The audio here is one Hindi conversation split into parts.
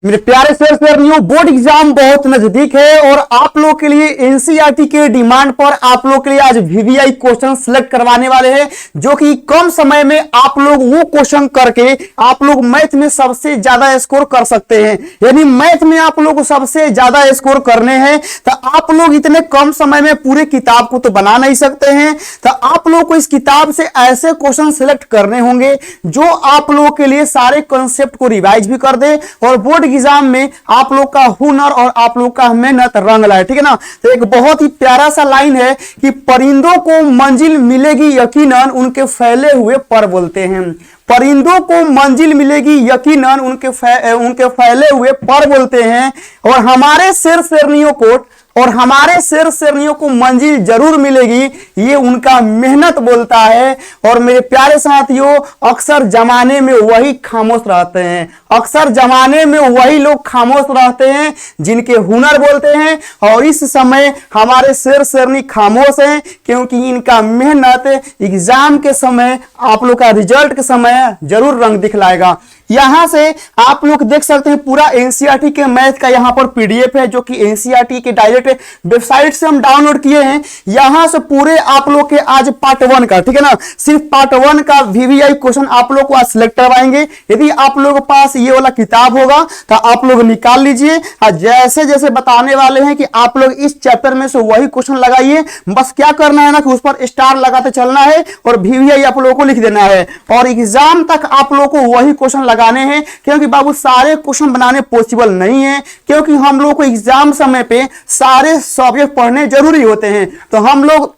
मेरे प्यारे सर न्यू बोर्ड एग्जाम बहुत नजदीक है और आप लोग के लिए एनसीईआरटी के डिमांड पर आप लोग के लिए आज वीवीआई क्वेश्चन सिलेक्ट करवाने वाले हैं, जो कि कम समय में आप लोग वो क्वेश्चन करके आप लोग मैथ में सबसे ज्यादा स्कोर कर सकते हैं। यानी मैथ में आप लोग को सबसे ज्यादा स्कोर करने हैं तो आप लोग इतने कम समय में पूरे किताब को तो बना नहीं सकते हैं, तो आप लोग को इस किताब से ऐसे क्वेश्चन सिलेक्ट करने होंगे जो आप लोग के लिए सारे कॉन्सेप्ट को रिवाइज भी कर दे और बोर्ड एग्जाम में आप लोग का हुनर और आप लोग का मेहनत रंग लाए। ठीक है ना। तो एक बहुत ही प्यारा सा लाइन है कि परिंदों को मंजिल मिलेगी यकीनन उनके फैले हुए पर बोलते हैं। परिंदों को मंजिल मिलेगी यकीनन उनके फैले हुए पर बोलते हैं और हमारे शेर शेरनियों को मंजिल जरूर मिलेगी, ये उनका मेहनत बोलता है। और मेरे प्यारे साथियों, अक्सर जमाने में वही खामोश रहते हैं, अक्सर जमाने में वही लोग खामोश रहते हैं जिनके हुनर बोलते हैं। और इस समय हमारे शेर शेरनी खामोश हैं क्योंकि इनका मेहनत एग्जाम के समय, आप लोग का रिजल्ट के समय जरूर रंग दिखलाएगा। यहां से आप लोग देख सकते हैं पूरा एनसीईआरटी के मैथ का यहां पर पीडीएफ है, जो कि एनसीईआरटी के डायरेक्ट वेबसाइट से हम डाउनलोड किए हैं। यहां से पूरे आप लोग के आज पार्ट 1 का, ठीक है ना, सिर्फ पार्ट 1 का वीवीआई क्वेश्चन आप लोग को आज सिलेक्ट करवाएंगे। यदि आप लोगों के पास ये वाला किताब होगा तो आप लोग निकाल लीजिए और जैसे जैसे बताने वाले हैं कि आप लोग इस चैप्टर में से वही क्वेश्चन लगाइए। बस क्या करना है ना कि उस पर स्टार लगाते चलना है और वीवीआई आप लोगों को लिख देना है और एग्जाम तक आप लोग को वही क्वेश्चन लगाने हैं। क्योंकि बाबू सारे क्वेश्चन बनाने पॉसिबल नहीं है, क्योंकि हम लोग को एग्जाम समय पे सारे सब्जेक्ट पढ़ने जरूरी होते हैं। तो हम लोग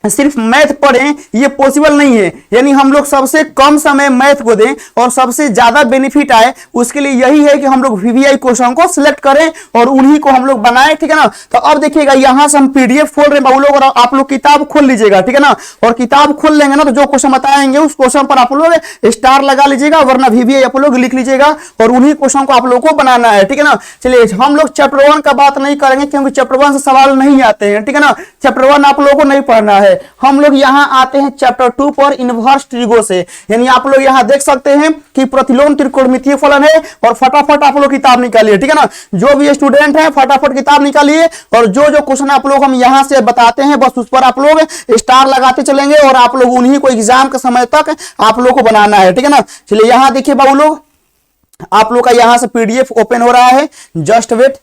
सिर्फ मैथ पढ़ें ये पॉसिबल नहीं है। यानी हम लोग सबसे कम समय मैथ को दें और सबसे ज्यादा बेनिफिट आए, उसके लिए यही है कि हम लोग वीवीआई क्वेश्चन को सिलेक्ट करें और उन्हीं को हम लोग बनाएं। ठीक है ना। तो अब देखिएगा यहां से हम पीडीएफ खोल रहे हैं बाबू लोग, और आप लोग किताब खोल लीजिएगा। ठीक है ना। और किताब खोल लेंगे ना तो जो क्वेश्चन बताएंगे उस क्वेश्चन पर आप लोग स्टार लगा लीजिएगा, वरना वीवीआई आप लोग लिख लीजिएगा और उन्हीं क्वेश्चन को आप लोग को बनाना है। ठीक है ना। चलिए हम लोग चैप्टर 1 का बात नहीं करेंगे क्योंकि चैप्टर 1 से सवाल नहीं आते हैं। ठीक है ना। चैप्टर 1 आप लोगों को नहीं पढ़ना है। हम लोग यहां आते हैं चैप्टर 2 पर इनवर्स ट्रिगो से। यानी आप लोग यहां देख सकते हैं कि प्रतिलोम त्रिकोणमितीय फलन है और फटाफट आप लोग किताब निकालिए। ठीक है ना। जो भी स्टूडेंट है फटाफट किताब निकालिए और जो जो क्वेश्चन आप लोग हम यहां से बताते हैं बस उस पर आप लोग स्टार लगाते चलेंगे और आप लोग उन्हीं को एग्जाम के समय तक आप लोग को बनाना है। ठीक है ना। चलिए यहां देखिए बाबू लोग, आप लोग का यहां से पीडीएफ ओपन हो रहा है, जस्ट वेट।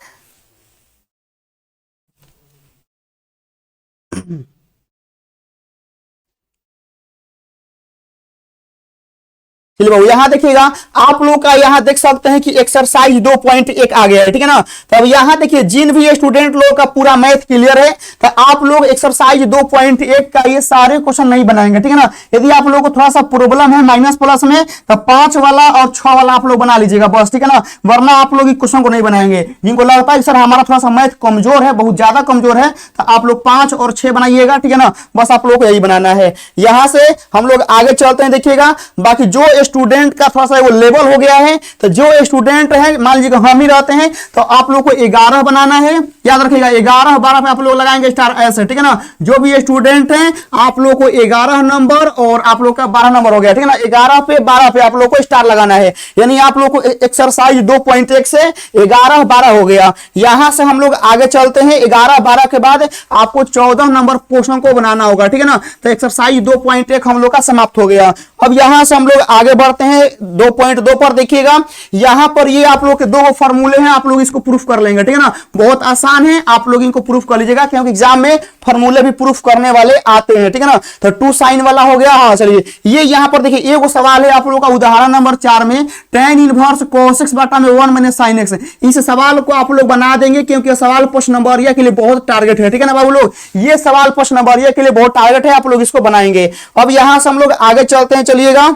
चलिए बाबू यहां देखिएगा, आप लोग का यहां देख सकते हैं कि एक्सरसाइज 2.1 आ गया है। ठीक है ना। तो अब यहां देखिए जिन भी स्टूडेंट लोग का पूरा मैथ क्लियर है तो आप लोग एक्सरसाइज 2.1 का ये सारे क्वेश्चन नहीं बनाएंगे। ठीक है ना। यदि आप लोगों को थोड़ा सा प्रॉब्लम है माइनस प्लस में तो 5 वाला और 6 वाला आप लोग बना लीजिएगा बस। ठीक है ना। वरना आप लोग क्वेश्चन को नहीं बनाएंगे। जिनको लगता है कि सर हमारा थोड़ा सा मैथ कमजोर है, बहुत ज्यादा कमजोर है, तो आप लोग 5 और 6 बनाइएगा। ठीक है ना। बस आप लोग को यही बनाना है। यहां से हम लोग आगे चलते हैं। देखिएगा बाकी जो स्टूडेंट का थोड़ा सा वो लेवल हो गया है, तो जो स्टूडेंट है मान लीजिए हम ही रहते हैं तो आप लोग को 11 बनाना है। याद रखिएगा 11 12 पे आप लोग लगाएंगे स्टार ऐसे। ठीक है ना। जो भी स्टूडेंट हैं आप लोग को 11 नंबर और आप लोग का 12 नंबर हो गया। ठीक है ना। 11 पे 12 पे आप लोग को स्टार लगाना है। यानी आप लोग को एक्सरसाइज 2.1 से 11 12 हो गया। यहां से हम लोग आगे चलते हैं। 11 12 के बाद आपको 14 नंबर क्वेश्चन को बनाना होगा। ठीक है ना। तो एक्सरसाइज 2.1 हम लोग का समाप्त हो गया। अब यहां से हम लोग आगे बढ़ते हैं 2.2 पर। देखिएगा यहां पर ये आप लोग के 2 फॉर्मूले हैं, आप लोग इसको प्रूफ कर लेंगे। ठीक है ना। बहुत आसान है, आप लोग इनको प्रूफ कर लीजिएगा क्योंकि एग्जाम में फॉर्मूले भी प्रूफ करने वाले आते हैं। ठीक है ना। तो 2 साइन वाला हो गया। हाँ चलिए ये यहां पर देखिए एक सवाल है आप लोग का उदाहरण नंबर 4 में tan इनवर्स cos x बटा में 1 माइनस sin x। इस सवाल को आप लोग बना देंगे क्योंकि सवाल प्रश्न नंबर के लिए बहुत टारगेट है। ठीक है ना बाबू लोग, ये सवाल प्रश्न नंबर के लिए बहुत टारगेट है, आप लोग इसको बनाएंगे। अब यहां से हम लोग आगे चलते हैं। चलिएगा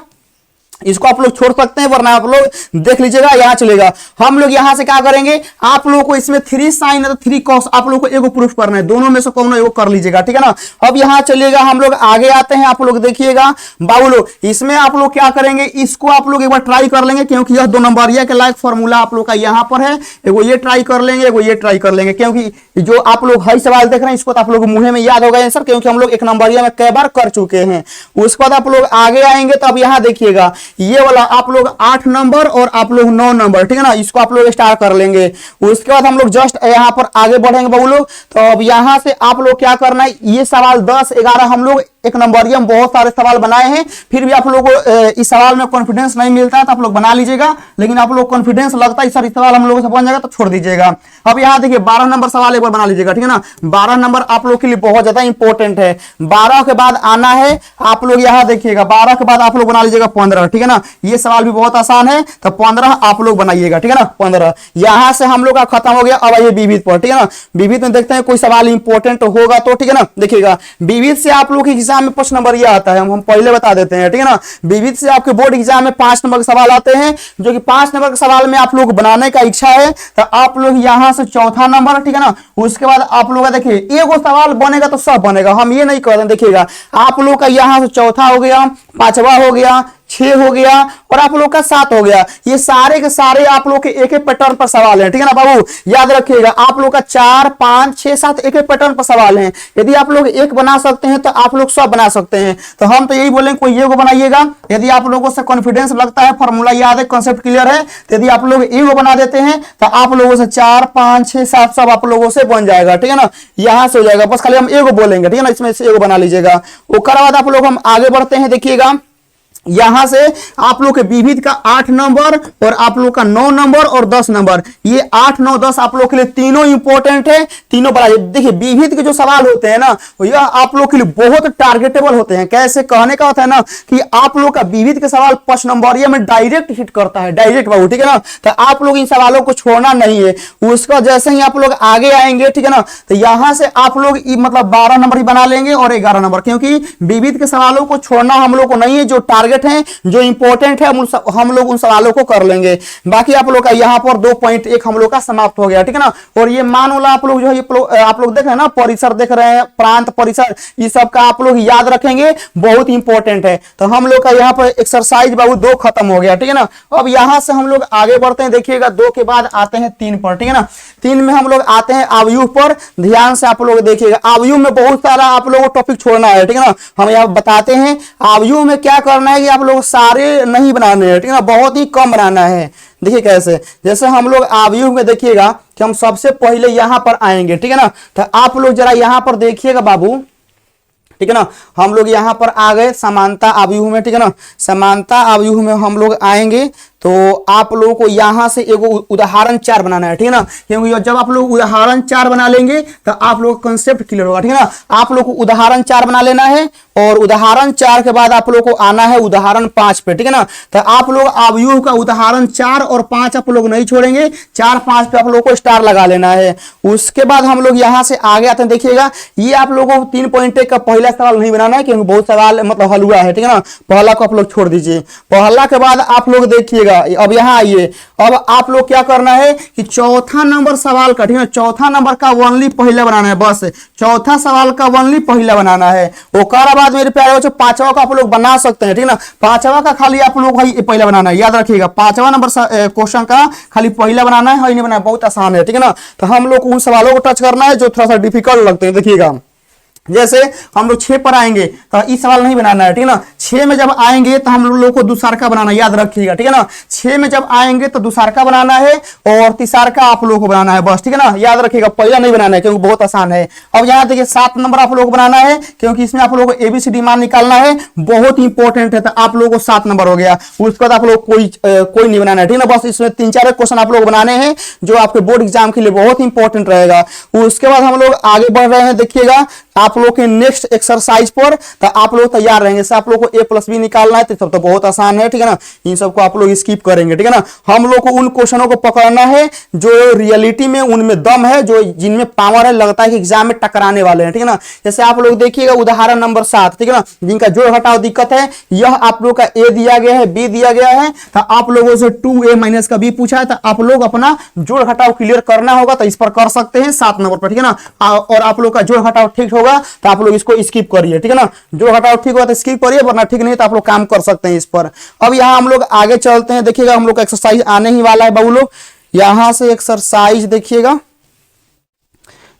इसको आप लोग छोड़ सकते हैं वरना आप लोग देख लीजिएगा। यहां चलेगा हम लोग यहां से क्या करेंगे, आप लोगों को इसमें 3 साइन और 3 कॉस आप लोग को एगो प्रूफ करना है, दोनों में से कौन एगो कर लीजिएगा। ठीक है ना। अब यहां चलिएगा हम लोग आगे आते हैं। आप लोग देखिएगा बाबू लोग इसमें आप लोग क्या करेंगे, इसको आप लोग एक बार ट्राई कर लेंगे क्योंकि यह 2 नंबरिया के लायक फॉर्मूला आप लोग का यहां पर है। एगो ये ट्राई कर लेंगे, एगो ये ट्राई कर लेंगे क्योंकि जो आप लोग हाई सवाल देख रहे हैं इसको तो आप लोग मुंह में याद होगा आंसर, क्योंकि हम लोग 1 नंबरिया में कई बार कर चुके हैं। उसके बाद आप लोग आगे आएंगे तो अब यहां देखिएगा ये वाला आप लोग 8 नंबर और आप लोग 9 नंबर, ठीक है ना, इसको आप लोग स्टार्ट कर लेंगे। उसके बाद हम लोग जस्ट यहाँ पर आगे बढ़ेंगे बाबू लोग। तो अब यहाँ से आप लोग क्या करना है, ये सवाल 10 11 हम लोग एक नंबर हम बहुत सारे सवाल बनाए हैं, फिर भी आप लोगों को इस सवाल में कॉन्फिडेंस नहीं मिलता है तो आप लोग बना लीजिएगा, लेकिन आप लोग कॉन्फिडेंस लगता है सर इस सवाल हम लोगों से बन जाएगा तो छोड़ दीजिएगा। अब यहाँ देखिए 12 नंबर सवाल एक बार बना लीजिएगा, ठीक है ना। 12 नंबर आप लोग के लिए बहुत ज्यादा इंपॉर्टेंट है। 12 के बाद आना है आप लोग यहाँ देखिएगा, 12 के बाद आप लोग बना लीजिएगा 15, ठीक है ना। ये सवाल भी बहुत आसान है, तो 15 आप लोग बनाइएगा, ठीक है ना। 15 यहाँ से हम लोग का खत्म हो गया। अब आइए विविध पर, ठीक है ना। विविध में देखते हैं कोई सवाल इंपॉर्टेंट होगा तो, ठीक है ना। देखिएगा विविध से आप लोग के एग्जाम में 5 नंबर यह आता है, हम पहले बता देते हैं, ठीक है ना। विविध से आपके बोर्ड एग्जाम में 5 नंबर के सवाल आते हैं, जो कि 5 नंबर के सवाल में आप लोग बनाने का इच्छा है तो आप लोग यहां से चौथा नंबर, ठीक है ना। उसके बाद आप लोग देखिए एक सवाल बनेगा तो सब बनेगा, हम ये नहीं कर रहे। देखिएगा आप लोग का यहां से चौथा हो गया, 5वां हो गया, 6 हो गया और आप लोग का 7 हो गया। ये सारे के सारे आप लोग के एक एक पैटर्न पर सवाल हैं, ठीक है ना बाबू, याद रखिएगा। आप लोग का 4 5 6 7 एक एक पैटर्न पर सवाल हैं। यदि आप लोग एक बना सकते हैं तो आप लोग सब बना सकते हैं। तो हम तो यही बोलेंगे कोई एक बनाइएगा। यदि आप लोगों से कॉन्फिडेंस लगता है, फॉर्मूला याद है, कॉन्सेप्ट क्लियर है, तो यदि आप लोग एक बना देते हैं तो आप लोगों से 4 5 6 7 सब आप लोगों से बन जाएगा, ठीक है ना। यहां से हो जाएगा, बस खाली हम एक बोलेंगे, ठीक है ना। इसमें से एक बना लीजिएगा। उसके बाद आप लोग हम आगे बढ़ते हैं। देखिएगा यहां से आप लोग के विविध का 8 नंबर और आप लोग का 9 नंबर और 10 नंबर, ये 8 9 10 आप लोग के लिए तीनों इंपॉर्टेंट है, तीनों बड़ा। देखिए विविध के जो सवाल होते हैं ना, यह आप लोग के लिए बहुत टारगेटेबल होते हैं। कैसे कहने का होता है ना कि आप लोग का विविध के सवाल 5 नंबर ये में डायरेक्ट हिट करता है, डायरेक्ट बाबू, ठीक है ना। तो आप लोग इन सवालों को छोड़ना नहीं है। उसका जैसे ही आप लोग आगे आएंगे, ठीक है ना, तो यहां से आप लोग मतलब 12 नंबर ही बना लेंगे और 11 नंबर, क्योंकि विविध के सवालों को छोड़ना हम लोग को नहीं है। जो टारगेट हैं जो इंपॉर्टेंट है हम लोग उन सवालों को कर लेंगे। बाकी आप लोग का यहाँ पर 2.1 हम लोग का समाप्त हो गया, ठीक है ना। और ये मान वाला आप लोग जो है आप लोग देख रहे हैं ना, परिसर देख रहे हैं, प्रांत परिसर, ये सब का आप लोग याद रखेंगे, बहुत इंपॉर्टेंट है। तो हम लोग का यहाँ पर एक्सरसाइज बाबू 2 खत्म हो गया, ठीक है ना। अब यहाँ से हम लोग आगे बढ़ते हैं। देखिएगा 2 के बाद आते हैं 3 पर, ठीक है ना। 3 में हम लोग आते हैं आयु पर। ध्यान से आप लोग देखिएगा, आयु में बहुत सारा आप लोगों को टॉपिक छोड़ना है, ठीक है ना। हम यहाँ बताते हैं आयु में क्या करना है कि आप लोग सारे नहीं बनाने हैं, ठीक है ना, बहुत ही कम बनाना है। देखिए कैसे, जैसे हम लोग आयु में देखिएगा कि हम सबसे पहले यहां पर आएंगे, ठीक है ना। तो आप लोग जरा यहां पर देखिएगा बाबू, ठीक है ना। हम लोग यहां पर आ गए समानता आयु में, ठीक है ना। समानता आयु में हम लोग आएंगे तो आप लोगों को यहां से एक उदाहरण 4 बनाना है, ठीक है ना। क्योंकि जब आप लोग उदाहरण 4 बना लेंगे तो आप लोग का कंसेप्ट क्लियर होगा, ठीक है ना। आप लोग को उदाहरण 4 बना लेना है और उदाहरण 4 के बाद आप लोग को आना है उदाहरण 5 पे, ठीक है ना। तो आप लोग आयु का उदाहरण 4 और 5 आप लोग नहीं छोड़ेंगे, 4 5 पे आप लोग को स्टार लगा लेना है। उसके बाद हम लोग यहां से आगे आते हैं। देखिएगा ये आप लोगों को 3.1 का पहला सवाल नहीं बनाना है, क्योंकि बहुत सवाल मतलब हलवा है, ठीक है ना। पहला को आप लोग छोड़ दीजिए। पहला के बाद आप लोग देखिएगा, अब यहां आइए। अब आप लोग क्या करना है कि चौथा नंबर सवाल का, ठीक है, चौथा नंबर का ओनली पहला बनाना है, बस चौथा सवाल का ओनली पहला बनाना है। ओकर बाद मेरे प्यारे बच्चों 5वां का आप लोग बना सकते हैं, ठीक है ना। 5वां का खाली आप लोग भाई पहला बनाना है, याद रखिएगा। 5वां नंबर क्वेश्चन का खाली पहला बनाना है, नहीं बनाना, बहुत आसान है, ठीक है ना। तो हम लोग उन सवालों को टच करना है जो थोड़ा सा डिफिकल्ट लगते हैं। देखिएगा जैसे हम लोग 6 पर आएंगे तो इस सवाल नहीं बनाना है, ठीक है ना। 6 में जब आएंगे तो हम लोग को दुसारका बनाना, याद रखिएगा, ठीक है ना। 6 में जब आएंगे तो दुसारका बनाना है और तिसारका आप लोग को बनाना है, बस, ठीक है ना। याद रखिएगा, पहला नहीं बनाना है क्योंकि बहुत आसान है। अब यहाँ देखिए 7 नंबर आप लोग को बनाना है, क्योंकि इसमें आप लोग को ABCD मान निकालना है, बहुत इंपॉर्टेंट है। तो आप लोगों को 7 नंबर हो गया। उसके बाद आप लोग कोई नहीं बनाना है, ठीक है ना। बस इसमें 3-4 क्वेश्चन आप लोग बनाने हैं जो आपके बोर्ड एग्जाम के लिए बहुत इंपॉर्टेंट रहेगा। उसके बाद हम लोग आगे बढ़ रहे हैं। देखिएगा आप लोग के नेक्स्ट एक्सरसाइज पर, तो आप लोग तैयार रहेंगे। जैसे आप लोग को A+B निकालना है तो सब तो बहुत आसान है, ठीक है ना। इन सबको आप लोग स्किप करेंगे, ठीक है ना। हम लोग को उन क्वेश्चनों को पकड़ना है जो रियलिटी में उनमें दम है, जो जिनमें पावर है, लगता है कि एग्जाम में टकराने वाले हैं, ठीक है ना। जैसे आप लोग देखिएगा उदाहरण नंबर 7, ठीक है ना, जिनका जोड़ घटाव दिक्कत है, यह आप लोग का A दिया गया है, B दिया गया है। तो आप लोगों से 2A - का B पूछा है, तो आप लोग अपना जोड़ घटाव क्लियर करना होगा, तो इस पर कर सकते हैं 7 नंबर पर, ठीक है ना। और आप लोग का जोड़ घटाव ठीक होगा तो आप लोग इसको स्किप करिए, ठीक है ना। जो घटाव ठीक हुआ तो स्किप करिए, वरना ठीक नहीं तो आप लोग काम कर सकते हैं इस पर। अब यहाँ हम लोग आगे चलते हैं। देखिएगा हम लोग का एक्सरसाइज आने ही वाला है बाबू लोग। यहां से एक्सरसाइज देखिएगा,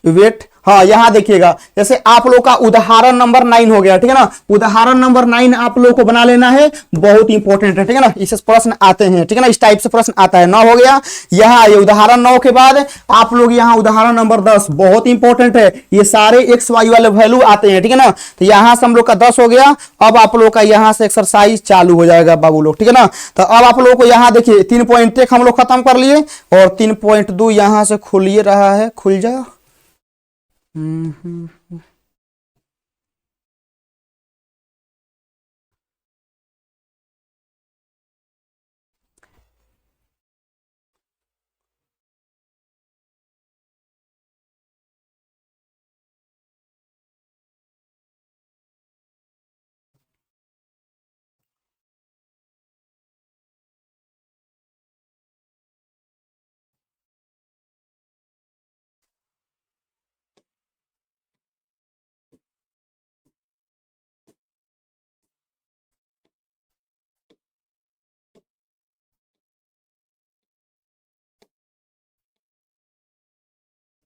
वेट हाँ यहाँ देखिएगा, जैसे आप लोग का उदाहरण नंबर 9 हो गया, ठीक है ना। उदाहरण नंबर 9 आप लोग को बना लेना है, बहुत इंपॉर्टेंट है, ठीक है ना। इससे प्रश्न आते हैं, ठीक है ना, इस टाइप से प्रश्न आता है। 9 हो गया, यहाँ ये उदाहरण 9 के बाद आप लोग यहाँ उदाहरण नंबर 10 बहुत इंपॉर्टेंट है। ये सारे एक्स वाई वाले वैल्यू आते हैं, ठीक है ना। तो यहाँ से हम लोग का 10 हो गया। अब आप लोग का यहाँ से एक्सरसाइज चालू हो जाएगा बाबू लोग, ठीक है ना। तो अब आप लोग को यहाँ देखिए 3.1 हम लोग खत्म कर लिए, और 3.2 यहाँ से खुलिए रहा है, खुल जा।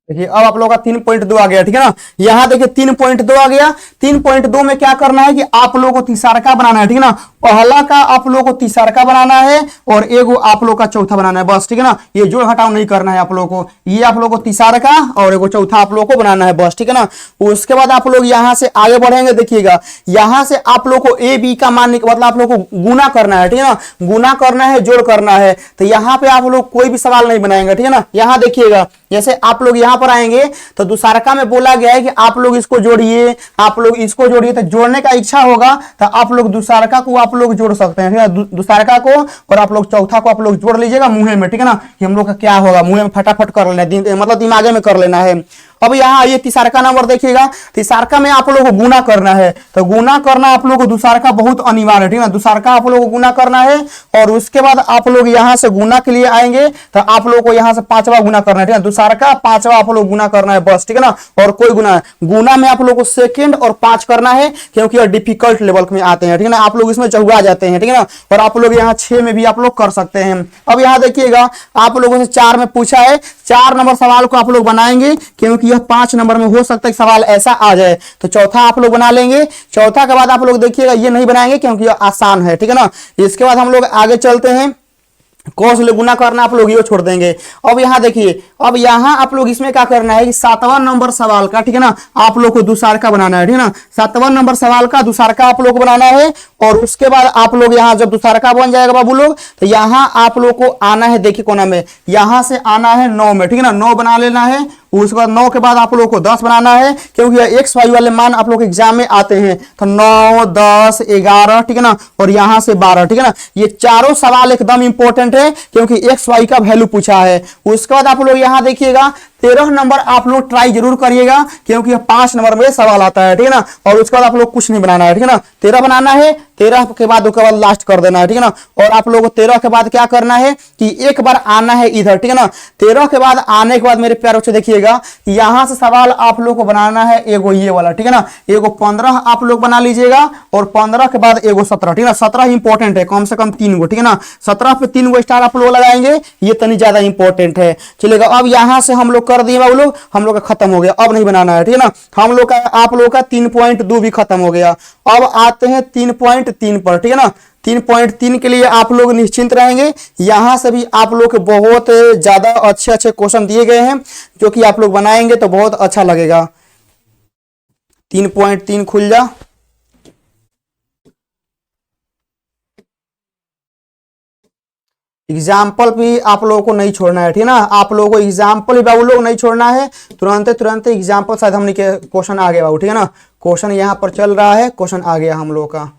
देखिए अब आप लोगों का 3.2 आ गया, ठीक है ना। यहाँ देखिए 3.2 आ गया। 3.2 में क्या करना है कि आप लोगों को तीसरा बनाना है, ठीक है ना। पहला का आप लोगों को तीसरा बनाना है, और एगो आप लोग का चौथा बनाना है, बस, ठीक है ना। ये जोड़ घटाव नहीं करना है आप लोगों को। ये आप लोगों को तीसरा का और एगो चौथा आप लोगों को बनाना है, बस, ठीक है ना। उसके बाद आप लोग यहाँ से आगे बढ़ेंगे। देखिएगा यहाँ से आप लोग को ए बी का मान मतलब आप लोग को गुना करना है, ठीक है ना। गुना करना है, जोड़ करना है। तो यहाँ पे आप लोग कोई भी सवाल नहीं बनाएंगे, ठीक है ना। यहाँ देखिएगा जैसे आप लोग यहाँ पर आएंगे तो दूसरका में बोला गया है कि आप लोग इसको जोड़िए, आप लोग इसको जोड़िए। तो जोड़ने का इच्छा होगा तो आप लोग दूसरका को आप लोग जोड़ सकते हैं, ठीक है। दूसरका को और आप लोग चौथा को आप लोग जोड़ लीजिएगा मुंह में, ठीक है ना। कि हम लोग का क्या होगा, मुंह में फटाफट कर लेना, मतलब दिमागे में कर लेना है। अब यहाँ ये तीसरा नंबर देखिएगा, तीसरा में आप लोगों को गुना करना है। तो गुना करना आप लोगों को दूसरा बहुत अनिवार्य है, ठीक है ना। दूसरा आप लोगों को गुना करना है, और उसके बाद आप लोग यहाँ से गुना के लिए आएंगे तो आप लोगों को यहाँ से 5वां गुना करना है, ठीक है। दूसरा 5वां आप लोग गुना करना है, बस, ठीक है ना। और कोई गुना गुना में आप लोग को 2 और 5 करना है, क्योंकि ये डिफिकल्ट लेवल में आते हैं, ठीक है ना। आप लोग इसमें चहुआ जाते हैं, ठीक है ना। और आप लोग यहाँ 6 में भी आप लोग कर सकते हैं। अब यहाँ देखिएगा आप लोगों से 4 में पूछा है, 4 नंबर सवाल को आप लोग बनाएंगे, क्योंकि यह 5 नंबर में हो सकता है सवाल ऐसा आ जाए। तो चौथा आप लोग बना लेंगे। चौथा के बाद आप लोग देखिएगा ये नहीं बनाएंगे क्योंकि यह आसान है, ठीक है ना। इसके बाद हम लोग आगे चलते हैं। कौन से गुना करना आप लोग ये छोड़ देंगे। अब यहाँ देखिए, अब यहाँ आप लोग इसमें क्या करना है कि 7वां नंबर सवाल का, ठीक है ना, आप लोग को दूसरा बनाना है, ठीक है ना। 7वां नंबर सवाल का दूसरा आप लोग को बनाना है, और उसके बाद आप लोग यहाँ जब दूसरा बन जाएगा बाबू लोग, तो यहाँ आप लोग को आना है, देखिए कोना में, यहाँ से आना है 9 में, ठीक है ना। 9 बना लेना है। उसके बाद 9 के बाद आप लोग को 10 बनाना है, क्योंकि एक्स वाई वाले मान आप लोग एग्जाम में आते हैं। तो 9, 10, 11, ठीक है ना, और यहाँ से 12, ठीक है ना। ये चारों सवाल एकदम इंपॉर्टेंट है, क्योंकि एक्स वाई का वैल्यू पूछा है। उसके बाद आप लोग यहाँ देखिएगा 13 नंबर आप लोग ट्राई जरूर करिएगा, क्योंकि 5 नंबर में सवाल आता है, ठीक है ना। और उसके बाद आप लोग कुछ नहीं बनाना है, ठीक है ना। 13 बनाना है, 13 के बाद उसके बाद लास्ट कर देना है, ठीक है ना। और आप लोगों को 13 के बाद क्या करना है कि एक बार आना है इधर, ठीक है ना। 13 के बाद आने के बाद मेरे प्यारे बच्चे देखिएगा, यहां से सवाल आप लोग को बनाना है एगो ये वाला, ठीक है ना। एगो 15 आप लोग बना लीजिएगा, और 15 के बाद एगो 17, ठीक है ना। 17 इंपॉर्टेंट है, कम से कम 3 गो, ठीक है ना। 17 पे 3 गो स्टार आप लोग लगाएंगे, ये तनी ज्यादा इंपॉर्टेंट है। चलेगा, अब यहां से हम लोग कर दिए बाबू लोग, हम लोग का खत्म हो गया, अब नहीं बनाना है, ठीक है ना। हम लोग का आप लोग का 3.2 भी खत्म हो गया। अब आते हैं 3.3 पर, ठीक है ना। 3.3 के लिए आप लोग निश्चिंत रहेंगे। यहां से भी आप लोग के बहुत ज्यादा अच्छे अच्छे क्वेश्चन दिए गए हैं, जो कि आप लोग बनाएंगे तो बहुत अच्छा लगेगा। 3.3 खुल जा। एग्जाम्पल भी आप लोगों को नहीं छोड़ना है, ठीक है ना। आप लोगों को एग्जाम्पल भी बाबू लोग नहीं छोड़ना है। तुरंत एग्जाम्पल शायद हमने के क्वेश्चन आ गया बाबू, ठीक है ना। क्वेश्चन यहाँ पर चल रहा है, क्वेश्चन आ गया हम लोग का।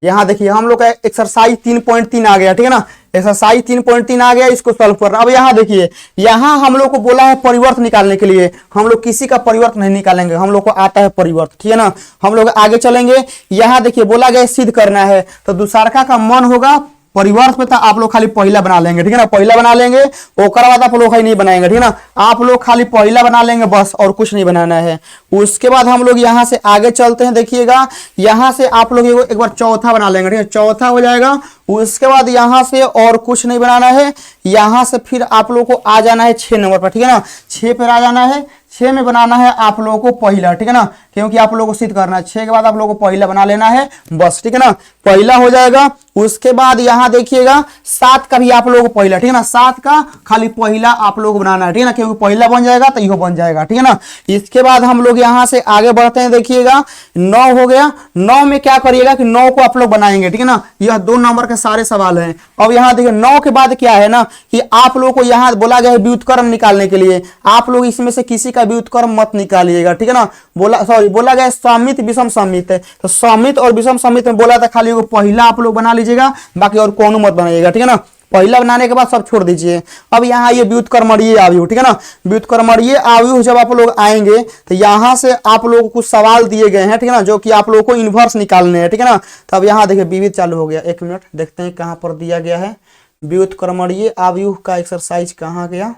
यहाँ देखिए हम लोग का एक्सरसाइज 3.3 आ गया, ठीक है ना। एक्सरसाइज 3.3 आ गया, इसको सॉल्व करना। अब यहाँ देखिए, यहाँ हम लोग को बोला है परिवर्त निकालने के लिए। हम लोग किसी का परिवर्त नहीं निकालेंगे, हम लोग को आता है परिवर्त, ठीक है ना। हम लोग आगे चलेंगे। यहाँ देखिए बोला गया सिद्ध करना है, तो दूसरका का मन होगा परिवर्त में, था आप लोग खाली पहला बना लेंगे, ठीक है ना। पहला बना लेंगे, ओकर बाद आप लोग नहीं बनाएंगे, ठीक है ना। आप लोग खाली पहला बना लेंगे बस, और कुछ नहीं बनाना है। उसके बाद हम लोग यहाँ से आगे चलते हैं। देखिएगा यहाँ से आप लोग एक बार चौथा बना लेंगे, ठीक है। चौथा हो जाएगा। उसके बाद यहाँ से और कुछ नहीं बनाना है। यहाँ से फिर आप लोग को आ जाना है 6 नंबर पर, ठीक है ना। 6 पर आ जाना है। 6 में बनाना है आप लोगों को पहला, ठीक है ना, क्योंकि आप लोगों को सिद्ध करना है। 6 के बाद आप लोगों को पहला बना लेना है बस, ठीक है ना, पहला हो जाएगा। उसके बाद यहाँ देखिएगा 7 का भी आप लोगों को पहला, ठीक है ना, 7 का खाली पहला आप लोगों को बनाना है, ठीक है ना, क्योंकि पहला बन जाएगा तो यह बन जाएगा, ठीक है ना। इसके बाद हम लोग यहाँ से आगे बढ़ते हैं। देखिएगा 9 हो गया। 9 में क्या करिएगा कि 9 को आप लोग बनाएंगे, ठीक है ना, यह 2 नंबर के सारे सवाल हैं। अब यहाँ देखिए 9 के बाद क्या है ना कि आप लोगों को यहाँ बोला गया है व्युत्क्रम निकालने के लिए। आप लोग इसमें से किसी का व्युत्क्रम मत निकालिएगा, ठीक है ना, बोला गया समित विषम समित है, तो समित और विषम समित में बोला था खाली वो पहला आप लोग बना लीजिएगा, बाकी और कोनो मत बनाइएगा, ठीक है ना। पहला बनाने के बाद सब छोड़ दीजिए। अब यहाँ ये व्युत्क्रमणीय आव्यूह, ठीक है ना, व्युत्क्रमणीय आव्यूह जब आप लोग आएंगे तो यहाँ से आप लोगों को कुछ सवाल दिए गए हैं, ठीक है ना, जो कि आप लोगों को इन्वर्स निकालने हैं, ठीक है ना। तब यहाँ देखिए विविध चालू हो गया। 1 मिनट देखते हैं कहाँ पर दिया गया है व्युत्क्रमणीय आव्यूह का एक्सरसाइज कहाँ गया।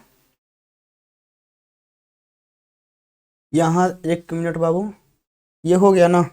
यहाँ 1 मिनट बाबू, ये हो गया ना,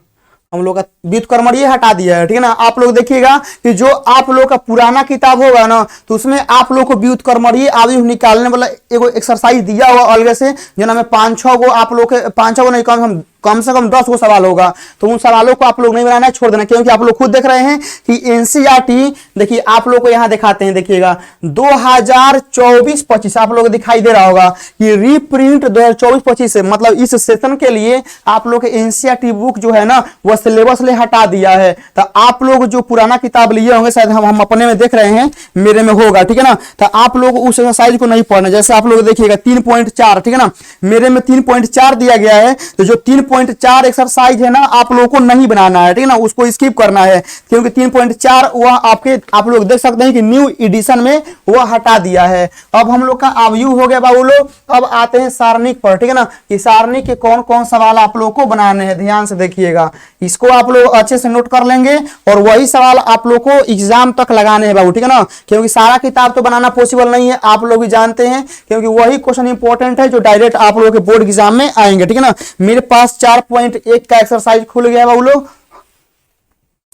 हम लोग का व्युत्क्रमणीय हटा दिया है, ठीक है ना। आप लोग देखिएगा कि जो आप लोग का पुराना किताब होगा ना तो उसमें आप लोग को व्युत्क्रमणीय आव्यूह निकालने वाला एगो एक्सरसाइज दिया हुआ अलग से, जो में 5-6 गो आप लोग के 5-6 गो नहीं कम से कम 10 गो सवाल होगा, तो उन सवालों को आप लोग नहीं बनाना है, छोड़ देना, क्योंकि आप लोग खुद देख रहे हैं कि एनसीईआरटी देखिए आप लोग को यहाँ दिखाते हैं। देखिएगा 2024-25 आप लोग दिखाई दे रहा होगा कि रीप्रिंट 2024-25 से मतलब इस सेशन के लिए आप लोग के एनसीईआरटी बुक जो है ना वह सिलेबस ले हटा दिया है। तो आप लोग जो पुराना किताब लिए होंगे शायद हम अपने में देख रहे हैं, मेरे में होगा, ठीक है ना, तो आप लोग उस एक्सरसाइज को नहीं पढ़ना। जैसे आप लोग देखिएगा 3.4, ठीक है ना, मेरे में 3.4 दिया गया है, तो जो 3.4 एक्सरसाइज है ना आप लोगों को नहीं बनाना है, ठीक है ना, उसको स्किप करना है, क्योंकि 3.4 वह आप लोग देख सकते हैं कि न्यू एडिशन में वह हटा दिया है। अब हम लोग का आव्यूह हो गया बाबू लोग। अब आते हैं सारणिक पर, ठीक है ना, कि सारणिक के कौन कौन सवाल आप लोग को बनाने हैं, ध्यान से देखिएगा, इसको आप लोग अच्छे से नोट कर लेंगे और वही सवाल आप लोग को एग्जाम तक लगाने हैं बाबू, ठीक है ना, क्योंकि सारा किताब तो बनाना पॉसिबल नहीं है, आप लोग भी जानते हैं, क्योंकि वही क्वेश्चन इंपॉर्टेंट है जो डायरेक्ट आप लोगों के बोर्ड एग्जाम में आएंगे, ठीक है ना। मेरे पास 4.1 का एक्सरसाइज खुल गया है बाबू लोग,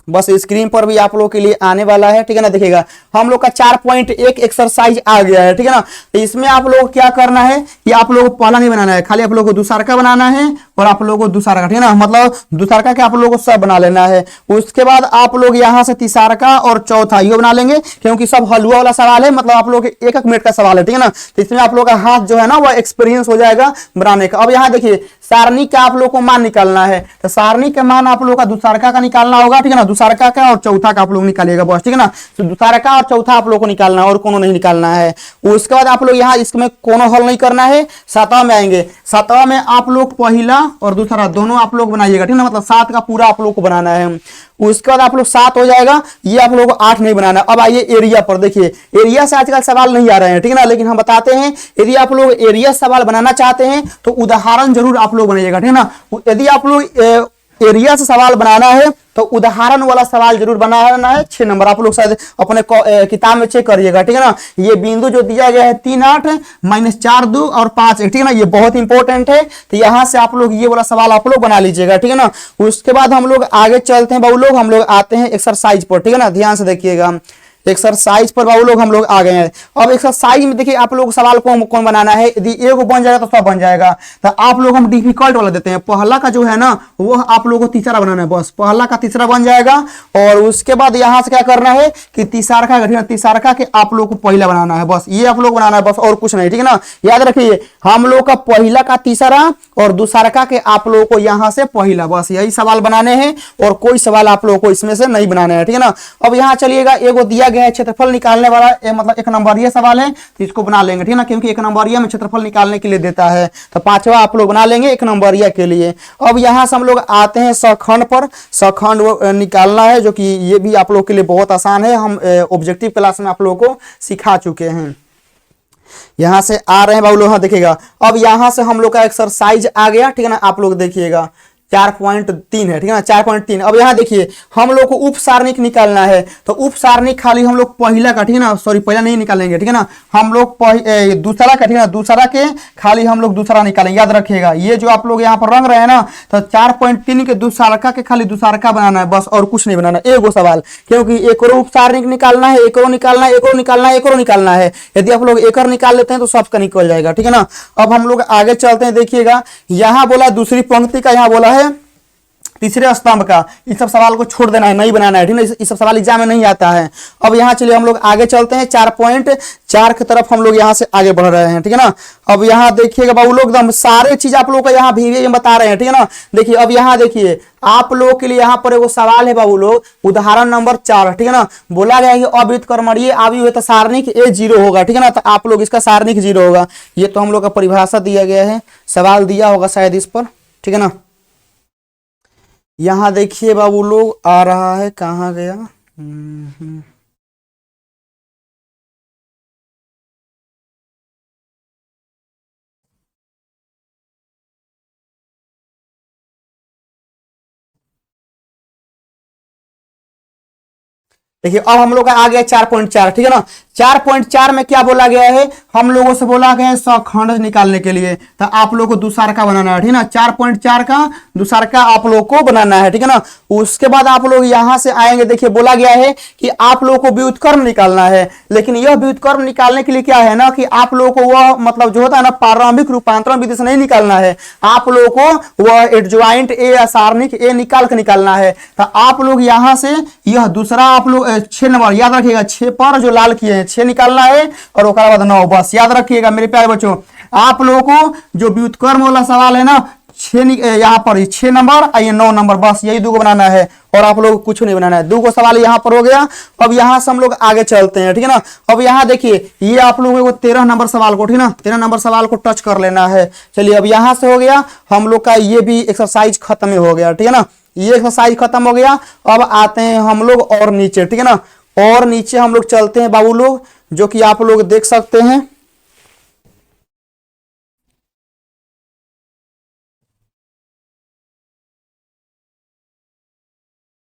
बस स्क्रीन पर भी आप लोगों के लिए आने वाला है, ठीक है ना। देखिएगा हम लोग का 4.1 एक्सरसाइज आ गया है, ठीक है ना। तो इसमें आप लोग को क्या करना है कि आप लोगों को पहला नहीं बनाना है, खाली आप लोगों को दूसरा बनाना है और आप लोगों को दूसरा, ठीक है ना, मतलब दूसरा के आप लोगों को सब बना लेना है। उसके बाद आप लोग यहाँ से तीसरा और चौथा ये बना लेंगे, क्योंकि सब हलवा वाला सवाल है, मतलब आप लोग 1-1 मिनट का सवाल है, ठीक है ना। तो इसमें आप लोग का हाथ जो है ना वह एक्सपीरियंस हो जाएगा बनाने का। अब यहाँ देखिए सारणी का आप लोग को मान निकालना है, तो सारणी का मान आप लोग का दूसरा का निकालना होगा, ठीक है ना, दूसरा का और चौथा का आप लोग निकालिएगा बस, ठीक है ना। तो दूसरा का और चौथा आप लोग को निकालना है और कोनो नहीं निकालना है। उसके बाद आप लोग यहाँ इसमें कोनो हल नहीं करना है, 7वां में आएंगे। 7वां में आप लोग पहला और दूसरा दोनों आप लोग बनाइएगा, ठीक है ना, मतलब 7 का पूरा आप लोग को बनाना है। उसके बाद आप लोग 7 हो जाएगा, ये आप लोगों को 8 नहीं बनाना। अब आइए एरिया पर, देखिए एरिया से आजकल सवाल नहीं आ रहे हैं, ठीक है ना, लेकिन हम बताते हैं यदि आप लोग एरिया सवाल बनाना चाहते हैं तो उदाहरण जरूर आप लोग बनाइएगा, ठीक है ना। यदि आप लोग एरिया से सवाल बनाना है तो उदाहरण वाला सवाल जरूर बनाना है। 6 नंबर आप लोग शायद अपने किताब में चेक करिएगा, ठीक है ना। ये बिंदु जो दिया गया है 3, 8 -4, 2 और 5, ठीक है ना, ये बहुत इंपॉर्टेंट है, तो यहाँ से आप लोग ये वाला सवाल आप लोग बना लीजिएगा, ठीक है ना। उसके बाद हम लोग आगे चलते हैं बाबू लोग, हम लोग आते हैं एक्सरसाइज पर, ठीक है ना, ध्यान से देखिएगा एक्सरसाइज पर बाबू लोग हम लोग आ गए हैं। अब एक्सरसाइज में देखिए आप लोग सवाल कौन बनाना है, यदि एगो बन जाएगा तो सब बन जाएगा, तो आप लोग हम डिफिकल्ट वाला देते हैं। पहला का जो है ना वो आप लोगों को तीसरा बनाना है, बस पहला का तीसरा बन जाएगा। और उसके बाद यहाँ से क्या करना है कि तीसरा का के आप लोग को पहला बनाना है, बस ये आप लोग बनाना है, बस और कुछ नहीं, ठीक है ना। याद रखिए हम लोग का पहला का तीसरा और दूसरा के आप लोगों को यहाँ से पहला, बस यही सवाल बनाने हैं और कोई सवाल आप लोगों को इसमें से नहीं बनाना है, ठीक है ना। अब यहाँ चलिएगा, एगो दिया गया है क्षेत्रफल निकालने वाला, मतलब 1 नंबरिया सवाल है, तो इसको बना लेंगे, ठीक है ना, क्योंकि 1 नंबरिया में क्षेत्रफल निकालने के लिए देता है, तो 5वां आप लोग बना लेंगे 1 नंबरिया के लिए। अब यहाँ से हम लोग आते हैं सखंड पर, सखंड निकालना है, जो कि ये भी आप लोग के लिए बहुत आसान है, हम ऑब्जेक्टिव क्लास में आप लोगों को सिखा चुके हैं। यहां से आ रहे हैं बाबू लोग, हाँ देखिएगा। अब यहां से हम लोग का एक्सरसाइज आ गया, ठीक है ना, आप लोग देखिएगा 4.3 है, ठीक है ना, 4.3। अब यहाँ देखिए हम लोग को उप सारणिक निकालना है, तो उप सारणिक खाली हम लोग पहला का, ठीक है ना, सॉरी पहला नहीं निकालेंगे, ठीक है ना, हम लोग दूसरा का, ठीक है ना, दूसरा के खाली हम लोग दूसरा निकालेंगे। याद रखिएगा ये जो आप लोग यहाँ पर रंग रहे हैं ना, तो 4.3 के दूसरा के खाली दूसरा का बनाना है बस, और कुछ नहीं बनाना। एगो सवाल, क्योंकि एक और उप सारणिक निकालना है, एक और निकालना है, एक और निकालना है, एक और निकालना है। यदि आप लोग एक और निकाल लेते हैं तो सबका निकल जाएगा, ठीक है ना। अब हम लोग आगे चलते हैं, देखिएगा यहाँ बोला दूसरी पंक्ति का, यहाँ बोला है तीसरे स्तंभ का। इस सब सवाल को छोड़ देना है, नहीं बनाना है, ठीक है, इस सब सवाल एग्जाम में नहीं आता है। अब यहाँ चलिए हम लोग आगे चलते हैं, 4.4 की तरफ हम लोग यहाँ से आगे बढ़ रहे हैं, ठीक है ना। अब यहाँ देखिएगा बाबू लोग एकदम सारे चीज आप लोग का यहाँ भी बता रहे हैं, ठीक है ना। देखिए अब यहाँ देखिए आप लोग के लिए यहाँ पर एगो सवाल है बाबू लोग, उदाहरण नंबर 4, ठीक है ना। बोला गया है कि अव्युत्क्रमणीय आव्यूह तो सारणिक ए 0 होगा, ठीक है ना, तो आप लोग इसका सारणिक 0 होगा। ये तो हम लोग का परिभाषा दिया गया है, सवाल दिया होगा शायद इस पर, ठीक है ना। यहाँ देखिए बाबू लोग आ रहा है, कहाँ गया, देखिए अब हम लोग का आ गया 4.4, ठीक है ना। 4.4 में क्या बोला गया है, हम लोगों से बोला गया है सखंड निकालने के लिए, तो आप लोग को दूसरा बनाना है, ठीक है ना। 4.4 का दूसरा आप लोग को बनाना है, ठीक है ना। उसके बाद आप लोग यहां से आएंगे, देखिए बोला गया है कि आप लोग को व्युत्क्रम निकालना है, लेकिन यह व्युत्क्रम निकालने के लिए क्या है ना कि आप लोग को वह मतलब जो होता है ना प्रारंभिक रूपांतरण विधि से नहीं निकालना है, आप लोग को वह एडजॉइंट ए या सारणिक ए निकाल के निकालना है। तो आप लोग यहां से यह दूसरा आप लोग 6 नंबर याद रखिएगा, 6 पर जो लाल किए हैं 6 निकालना है, और उसके बाद 9, बस याद रखिएगा मेरे प्यारे बच्चों। आप लोगों को जो व्युत्क्रम वाला सवाल है ना 6 यहाँ पर 6 नंबर और ये 9 नंबर, बस यही 2 बनाना है, और आप लोग कुछ नहीं बनाना है। 2 सवाल यहाँ पर हो गया। अब यहाँ से हम लोग आगे चलते हैं, ठीक है ना। अब यहाँ देखिए ये आप लोगों को 13 नंबर सवाल को, ठीक है ना, 13 नंबर सवाल को टच कर लेना है। चलिए अब यहाँ से हो गया हम लोग का, ये भी एक्सरसाइज खत्म हो गया, ठीक है ना, ये एक्सरसाइज खत्म हो गया। अब आते हैं हम लोग और नीचे, ठीक है ना, और नीचे हम लोग चलते हैं बाबू लोग, जो कि आप लोग देख सकते हैं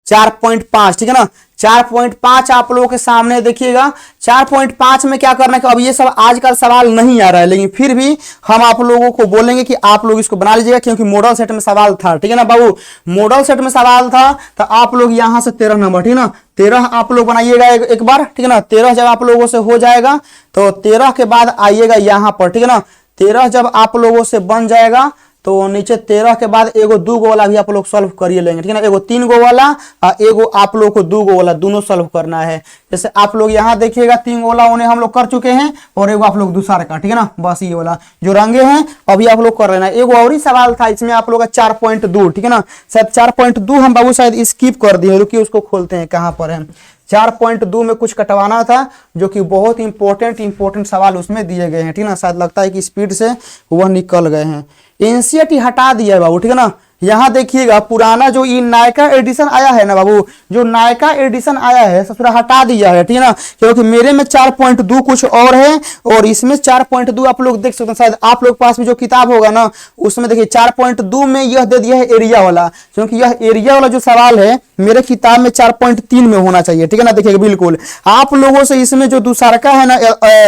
4.5, ठीक है ना। 4.5 आप लोगों के सामने देखिएगा। 4.5 में क्या करना है, अब ये सब आजकल सवाल नहीं आ रहा है, लेकिन फिर भी हम आप लोगों को बोलेंगे कि आप लोग इसको बना लीजिएगा, क्योंकि मॉडल सेट में सवाल था, ठीक है ना बाबू, मॉडल सेट में सवाल था। तो आप लोग यहां से 13 नंबर, ठीक है ना, 13 आप लोग बनाइएगा एक बार, ठीक है ना। 13 जब आप लोगों से हो जाएगा तो 13 के बाद आइएगा यहाँ पर, ठीक है ना। 13 जब आप लोगों से बन जाएगा तो नीचे 13 के बाद एगो 2 वाला भी आप लोग सॉल्व करिए लेंगे, ठीक है ना। एगो 3 वाला और एगो आप लोग को 2 वाला दोनों सॉल्व करना है। जैसे आप लोग यहाँ देखिएगा 3 वाला उन्हें हम लोग कर चुके हैं, और एगो आप लोग दूसरा का, ठीक है ना, बस ये वाला जो रंगे हैं अभी आप लोग कर लेना है। एगो और ही सवाल था इसमें आप लोग का 4.2, ठीक है ना, शायद 4.2 हम बाबू शायद स्किप कर दिए, रुकिए उसको खोलते हैं कहाँ पर है। 4.2 में कुछ कटवाना था, जो कि बहुत इंपॉर्टेंट सवाल उसमें दिए गए हैं, ठीक है ना। शायद लगता है कि स्पीड से वह निकल गए हैं। एनसीईआरटी हटा दिया है बाबू, ठीक है ना। यहाँ देखिएगा पुराना जो ये नायका एडिशन आया है ना बाबू, जो नायका एडिशन आया है ससुरा हटा दिया है, ठीक है ना, क्योंकि मेरे में 4.2 कुछ और है, और इसमें 4.2 आप लोग देख सकते हैं। शायद आप लोग पास में जो किताब होगा ना उसमें देखिए 4.2 में यह दे दिया है एरिया वाला, क्योंकि यह एरिया वाला जो सवाल है मेरे किताब में 4.3 में होना चाहिए, ठीक है ना। देखिएगा बिल्कुल आप लोगों से इसमें जो दूसरा है ना,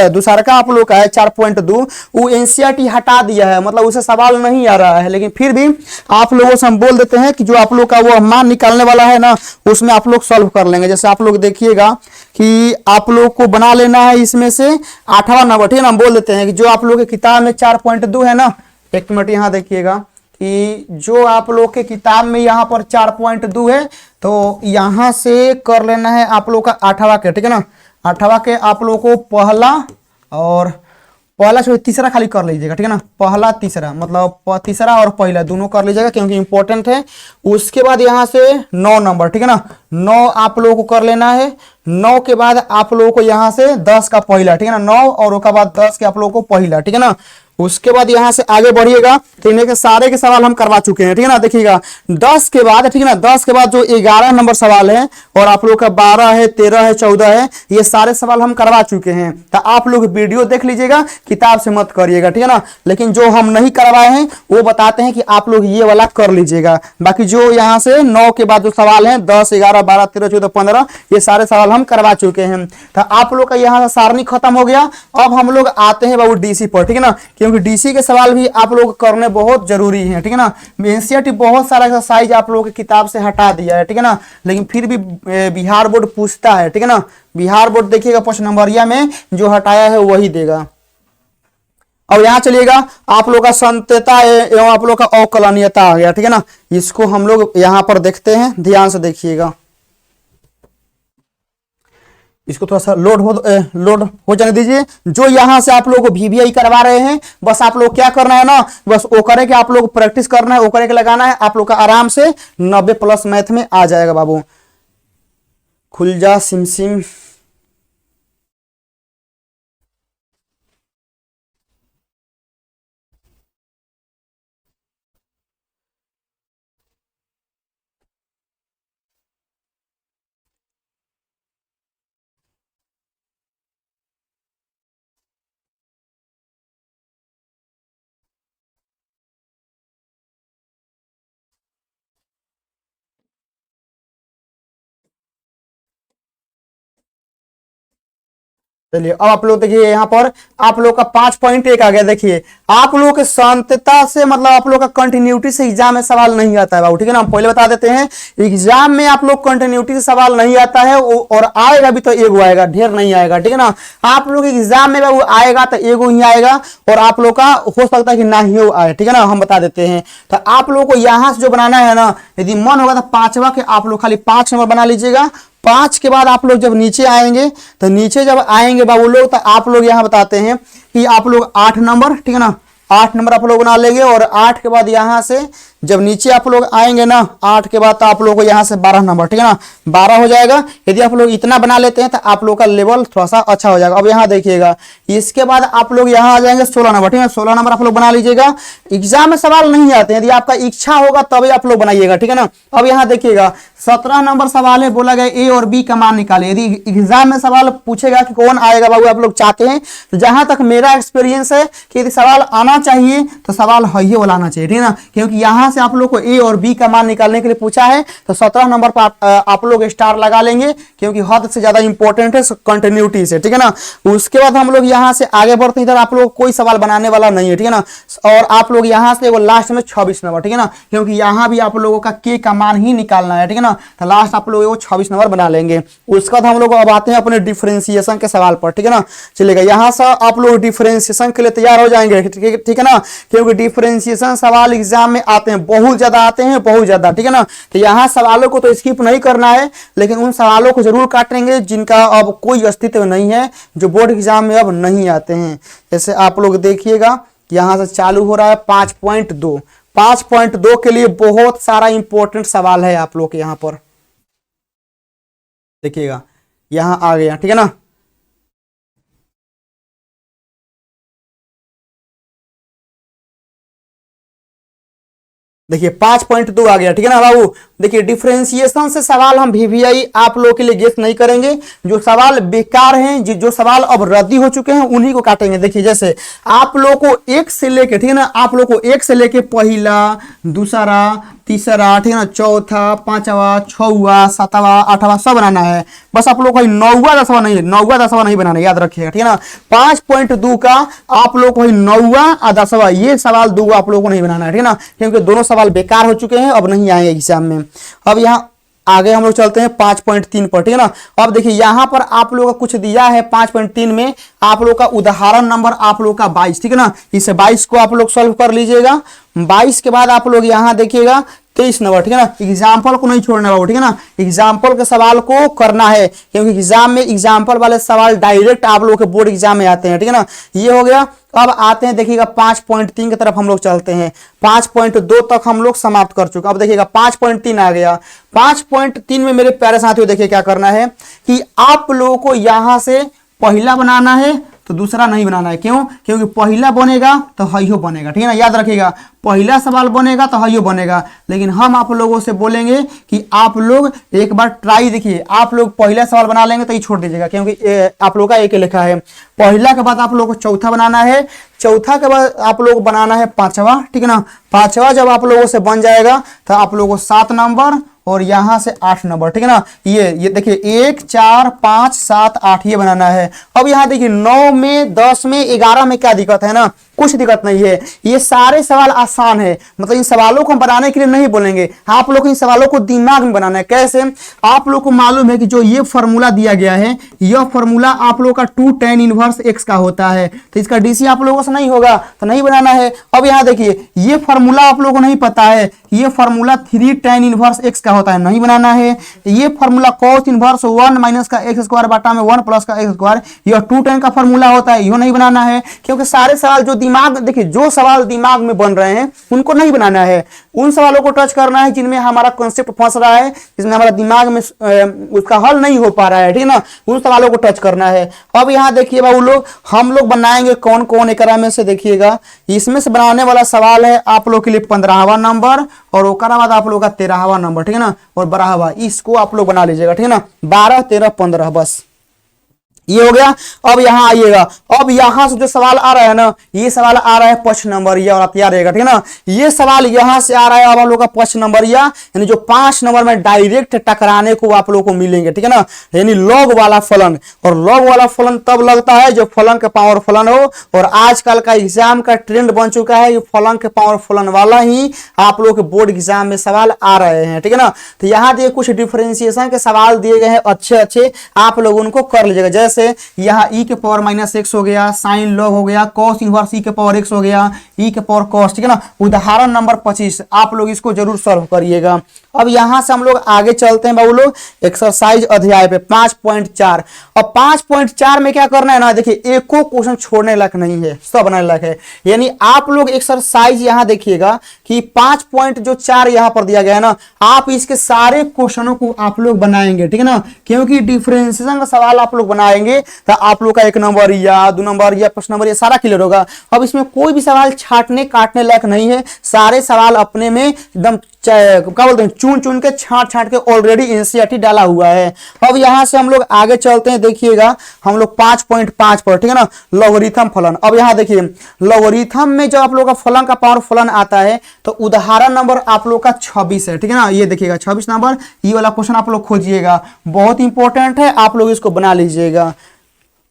दूसरा आप लोग का है 4.2, वो एनसीईआरटी हटा दिया है, मतलब उसे सवाल नहीं आ रहा है, लेकिन फिर भी आप लोगों से हम बोल देते हैं कि जो आप लोग का वो मान निकालने वाला है ना उसमें आप लोग सॉल्व कर लेंगे। जैसे आप लोग देखिएगा कि आप लोग को बना लेना है इसमें से 8वां नंबर, ठीक है ना। हम बोल देते हैं कि जो आप लोग के किताब में 4.2 है ना, एक मिनट यहाँ देखिएगा कि जो आप लोग के किताब में यहाँ पर 4.2 है, तो यहाँ से कर लेना है आप लोग का 8वां के, ठीक है ना। 8वां के आप लोग को पहला से तीसरा खाली कर लीजिएगा, ठीक है ना। पहला तीसरा मतलब तीसरा और पहला दोनों कर लीजिएगा, क्योंकि इंपॉर्टेंट है। उसके बाद यहाँ से 9 नंबर, ठीक है ना, 9 आप लोगों को कर लेना है। 9 के बाद आप लोगों को यहाँ से 10 का पहला, ठीक है ना, 9 और उसके बाद 10 के आप लोगों को पहला, ठीक है ना। उसके बाद यहाँ से आगे बढ़िएगा तो इन्हें के सारे के सवाल हम करवा चुके हैं, ठीक है ना। देखिएगा 10 के बाद, ठीक है ना, 10 के बाद जो 11 नंबर सवाल है और आप लोग का 12 है, 13 है, 14 है, ये सारे सवाल हम करवा चुके हैं। तो आप लोग वीडियो देख लीजिएगा, किताब से मत करिएगा, ठीक है ना। लेकिन जो हम नहीं करवाए हैं वो बताते हैं कि आप लोग ये वाला कर लीजिएगा। बाकी जो यहाँ से 9 के बाद जो सवाल है 10, 11, 12, 13, 14, 15, ये सारे सवाल हम करवा चुके हैं। तो आप लोग का यहाँ से सारणी खत्म हो गया। अब हम लोग आते हैं बाबू डीसी पर, ठीक है ना, क्योंकि डीसी के सवाल भी आप लोग करने बहुत जरूरी है, ठीक है ना। एनसीईआरटी बहुत सारा एक्सरसाइज आप लोगों की किताब से हटा दिया है, ठीक है ना, लेकिन फिर भी बिहार बोर्ड पूछता है, ठीक है ना। बिहार बोर्ड देखिएगा 5 नंबरिया में जो हटाया है वही देगा। अब यहाँ चलिएगा आप लोग का संतता एवं आप लोग का अवकलनीयता आ गया, ठीक है ना। इसको हम लोग यहाँ पर देखते हैं, ध्यान से देखिएगा। इसको थोड़ा सा लोड हो जाने दीजिए। जो यहाँ से आप लोग को वीवीआई करवा रहे हैं, बस आप लोग क्या करना है ना, बस वो करे कि आप लोग प्रैक्टिस करना है, वो करे के लगाना है, आप लोग का आराम से 90+ मैथ में आ जाएगा बाबू। खुल जा सिम। चलिए अब आप लोग देखिए यहाँ पर आप लोग का 5.1 आ गया। देखिए आप लोग के शांतता से मतलब आप लोग का कंटिन्यूटी से एग्जाम में सवाल नहीं आता है बाबू, ठीक है ना। हम पहले बता देते हैं एग्जाम में आप लोग कंटिन्यूटी से सवाल नहीं आता है, और आएगा भी तो एगो आएगा, ढेर नहीं आएगा, ठीक है ना। आप लोग एग्जाम में बाबू आएगा तो एगो ही आएगा, और आप लोग का हो सकता है कि ना ही आए, ठीक है ना। हम बता देते हैं तो आप लोग को यहाँ से जो बनाना है ना, यदि मन होगा तो 5वां के आप लोग खाली 5 नंबर बना लीजिएगा। 5 के बाद आप लोग जब नीचे आएंगे तो नीचे जब आएंगे बाबू लोग तो आप लोग यहाँ बताते हैं कि आप लोग 8 नंबर, ठीक है ना, 8 नंबर आप लोग बना लेंगे। और 8 के बाद यहाँ से जब नीचे आप लोग आएंगे ना 8 के बाद तो आप लोग को यहाँ से 12 नंबर, ठीक है ना, 12 हो जाएगा। यदि आप लोग इतना बना लेते हैं तो आप लोग का लेवल थोड़ा सा अच्छा हो जाएगा। अब यहाँ देखिएगा इसके बाद आप लोग यहाँ आ जाएंगे 16 नंबर, ठीक है, 16 नंबर आप लोग बना लीजिएगा। एग्जाम में सवाल नहीं आते हैं, यदि आपका इच्छा होगा तभी आप लोग बनाइएगा, ठीक है ना। अब यहाँ देखिएगा 17 नंबर सवाल है, बोला गया ए और बी का मान निकाले। यदि एग्जाम में सवाल पूछेगा कि कौन आएगा बाबू आप लोग चाहते हैं, तो जहां तक मेरा एक्सपीरियंस है कि यदि सवाल आना चाहिए तो सवाल है वाला आना चाहिए, ठीक है ना, क्योंकि यहाँ से आप लोग को ए और बी का मान निकालने के लिए पूछा है। तो 17 नंबर पर आप लोग स्टार लगा लेंगे, क्योंकि हद से ज्यादा इंपॉर्टेंट है कंटिन्यूटी से, ठीक है ना। उसके बाद हम लोग यहाँ से आगे बढ़ते हैं, इधर आप लोग कोई सवाल बनाने वाला नहीं है, ठीक है ना। और आप लोग यहाँ से लास्ट में 26 नंबर, ठीक है ना, क्योंकि यहाँ भी आप लोगों का के का मान ही निकालना है, ठीक है ना। तो लास्ट आप लोग 26 नंबर बना लेंगे। उसके बाद हम लोग अब आते हैं अपने डिफरेंशिएशन के सवाल पर, ठीक है ना। चलेगा यहाँ से आप लोग डिफरेंशिएशन के लिए तैयार हो जाएंगे, ठीक है ना, क्योंकि डिफरेंशिएशन सवाल एग्जाम में आते हैं, बहुत ज्यादा आते हैं, बहुत ज्यादा, ठीक है ना। तो यहाँ सवालों को तो स्किप नहीं करना है, लेकिन उन सवालों को जरूर काटेंगे जिनका अब कोई अस्तित्व नहीं है, जो बोर्ड एग्जाम में अब नहीं आते हैं। जैसे आप लोग देखिएगा यहाँ से चालू हो रहा है 5.2। 5.2 के लिए बहुत सारा इंपॉर्टेंट सवाल है आप लोग के यहाँ पर, देखिएगा यहाँ आ गया, ठीक है ना। देखिए 5.2 आ गया, ठीक है ना बाबू। देखिए डिफरेंशिएशन से सवाल हम वीवीआई आप लोगों के लिए गेस नहीं करेंगे, जो सवाल बेकार हैं, जो सवाल अब रद्दी हो चुके हैं उन्हीं को काटेंगे। देखिए जैसे आप लोगों को 1 से लेके, ठीक है ना, आप लोग को 1 से लेके पहला, दूसरा, तीसरा, ठीक है ना, चौथा, 5वां, 6वां, 7वां, 8वां सब बनाना है। बस आप लोग को 9वां 10वां नहीं, 9वां 10वां नहीं बनाना, याद रखिएगा, ठीक है ना। 5.2 का आप लोग को 9वां और 10वां ये सवाल दो आप लोगों को नहीं बनाना है, ठीक है ना, क्योंकि दोनों सवाल बेकार हो चुके हैं, अब नहीं आएंगे एग्जाम में। अब यहाँ आगे हम लोग चलते हैं 5.3 पर, ठीक है ना। अब देखिए यहाँ पर आप लोगों का कुछ दिया है 5.3 में, आप लोग का उदाहरण नंबर आप लोग का 22, ठीक है ना। इस 22 को आप लोग सॉल्व कर लीजिएगा। 22 के बाद आप लोग यहाँ देखिएगा 23 नंबर, ठीक है ना। एग्जाम्पल को नहीं छोड़ना बाबू, ठीक है ना। एग्जाम्पल के सवाल को करना है, क्योंकि एग्जाम में एग्जाम्पल वाले सवाल डायरेक्ट आप लोगों के बोर्ड एग्जाम में आते हैं, ठीक है ना। ये हो गया। अब आते हैं देखिएगा 5.3 की तरफ हम लोग चलते हैं। 5.2 तक हम लोग समाप्त कर चुके। अब देखिएगा 5.3 आ गया। 5.3 में मेरे प्यारे साथियों देखिए क्या करना है कि आप लोगों को यहां से पहला बनाना है तो दूसरा नहीं बनाना है। क्यों? क्योंकि पहला बनेगा तो हयो बनेगा, ठीक है ना। याद रखिएगा, पहला सवाल बनेगा तो हयो बनेगा। लेकिन हम आप लोगों से बोलेंगे कि आप लोग एक बार ट्राई देखिए। आप लोग पहला सवाल बना लेंगे तो ये छोड़ दीजिएगा, क्योंकि आप लोग का एक लिखा है। पहला के बाद आप लोग को चौथा बनाना है, चौथा के बाद आप लोग बनाना है पांचवा, ठीक है ना। पांचवा जब आप लोगों से बन जाएगा तो आप लोगों को 7 नंबर और यहां से 8 नंबर, ठीक है ना। ये देखिए 1 4 5 7 8 ये बनाना है। अब यहां देखिए 9 में 10 में 11 में क्या दिक्कत है ना, कुछ दिक्कत नहीं है। ये सारे सवाल आसान है, मतलब इन सवालों को हम बनाने के लिए नहीं बोलेंगे, आप लोग इन सवालों को दिमाग में बनाना है। कैसे? आप लोग को मालूम है कि जो ये फॉर्मूला दिया गया है, यह फॉर्मूला आप लोगों का 2 tan इनवर्स x का होता है, तो इसका डीसी आप लोगों से नहीं होगा तो नहीं बनाना है। अब यहां देखिए ये फॉर्मूला आप लोगों को नहीं पता है, ये फॉर्मूला 3 tan इनवर्स x का होता है, नहीं बनाना है। ये फॉर्मूला cos इनवर्स 1 माइनस का x स्क्वायर बटा में 1 प्लस का x स्क्वायर, यह 2 tan का फॉर्मूला होता है, यह नहीं बनाना है। क्योंकि सारे सवाल जो दिमाग, देखिए जो सवाल दिमाग में बन रहे हैं उनको नहीं बनाना है, उन सवालों को टच करना है जिनमें हमारा कॉन्सेप्ट फंस रहा है, जिसमें हमारा दिमाग में उसका हल नहीं हो पा रहा है, ठीक है ना। उन सवालों को टच करना है। अब यहाँ देखिए बाबू लोग, हम लोग बनाएंगे कौन कौन एकरा में से देखिएगा। इसमें से बनाने वाला सवाल है आप लोग के लिए 15वां नंबर और ओकरा बाद आप लोग का 13वां नंबर, ठीक है ना, और 12वां, इसको आप लोग बना लीजिएगा, ठीक है ना। 12 13 15 बस ये हो गया। अब यहां आइएगा, अब यहां से जो सवाल आ रहा है ना, ये सवाल आ रहा है 5 नंबर या, और आप याद रहेगा, ठीक है ना। ये सवाल यहां से आ रहा है अब आप लोग का 5 नंबर या, यानी जो 5 नंबर में डायरेक्ट टकराने को आप लोग को मिलेंगे, ठीक है ना। यानी लॉग वाला फलन, और लॉग वाला फलन तब लगता है जब फलन के पावर फलन हो, और आजकल का एग्जाम का ट्रेंड बन चुका है ये फलन के पावर फलन वाला ही आप लोग के बोर्ड एग्जाम में सवाल आ रहे हैं, ठीक है ना। तो यहाँ दिए कुछ डिफरेंशिएशन के सवाल दिए गए हैं अच्छे अच्छे, आप लोग उनको कर लीजिएगा। जैसे यहाँ e के पावर -x हो गया, साइन लॉग हो गया, cos इनवर्स e के पावर x हो गया, e के पावर cos, ठीक है ना। उदाहरण नंबर 25 आप लोग इसको जरूर सॉल्व करिएगा। अब यहां से हम लोग आगे चलते हैं बाबू लोग एक्सरसाइज अध्याय पे 5.4। अब 5.4 में क्या करना है ना, देखिए एको क्वेश्चन छोड़ने लायक नहीं है, सब बनाने लायक है। यानी आप लोग एक्सरसाइज यहां देखिएगा कि 5.4 यहां पर दिया गया है ना, आप इसके सारे क्वेश्चनों को आप लोग बनाएंगे, ठीक है ना। क्योंकि डिफरेंशिएशन का सवाल आप लोग बनाएंगे तो आप लोग का 1 नंबर या 2 नंबर या 5 नंबर ये सारा क्लियर होगा। अब इसमें कोई भी सवाल छाटने काटने लायक नहीं है, सारे सवाल अपने में एकदम क्या बोलते हैं चुन चुन के छाट छाट के ऑलरेडी एनसीईआरटी डाला हुआ है। अब यहां से हम लोग आगे चलते हैं, देखिएगा हम लोग 5.5 पर, ठीक है ना, लॉगरिथम फलन। अब यहां देखिए लॉगरिथम में जब आप लोग का फलन का पावर फलन आता है तो उदाहरण नंबर आप लोग का 26 है, ठीक है ना। ये देखिएगा 26 नंबर, ये वाला क्वेश्चन आप लोग खोजिएगा, बहुत इंपॉर्टेंट है, आप लोग इसको बना लीजिएगा।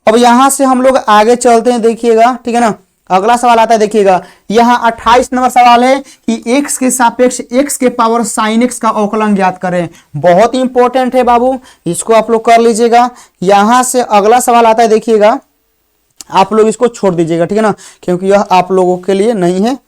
अब यहां से हम लोग आगे चलते हैं, देखिएगा, ठीक है ना। अगला सवाल आता है, देखिएगा यहां 28 नंबर सवाल है कि x के सापेक्ष x के पावर sin x का अवकलन ज्ञात करें। बहुत इंपॉर्टेंट है बाबू, इसको आप लोग कर लीजिएगा। यहां से अगला सवाल आता है, देखिएगा आप लोग इसको छोड़ दीजिएगा, ठीक है ना, क्योंकि यह आप लोगों के लिए नहीं है।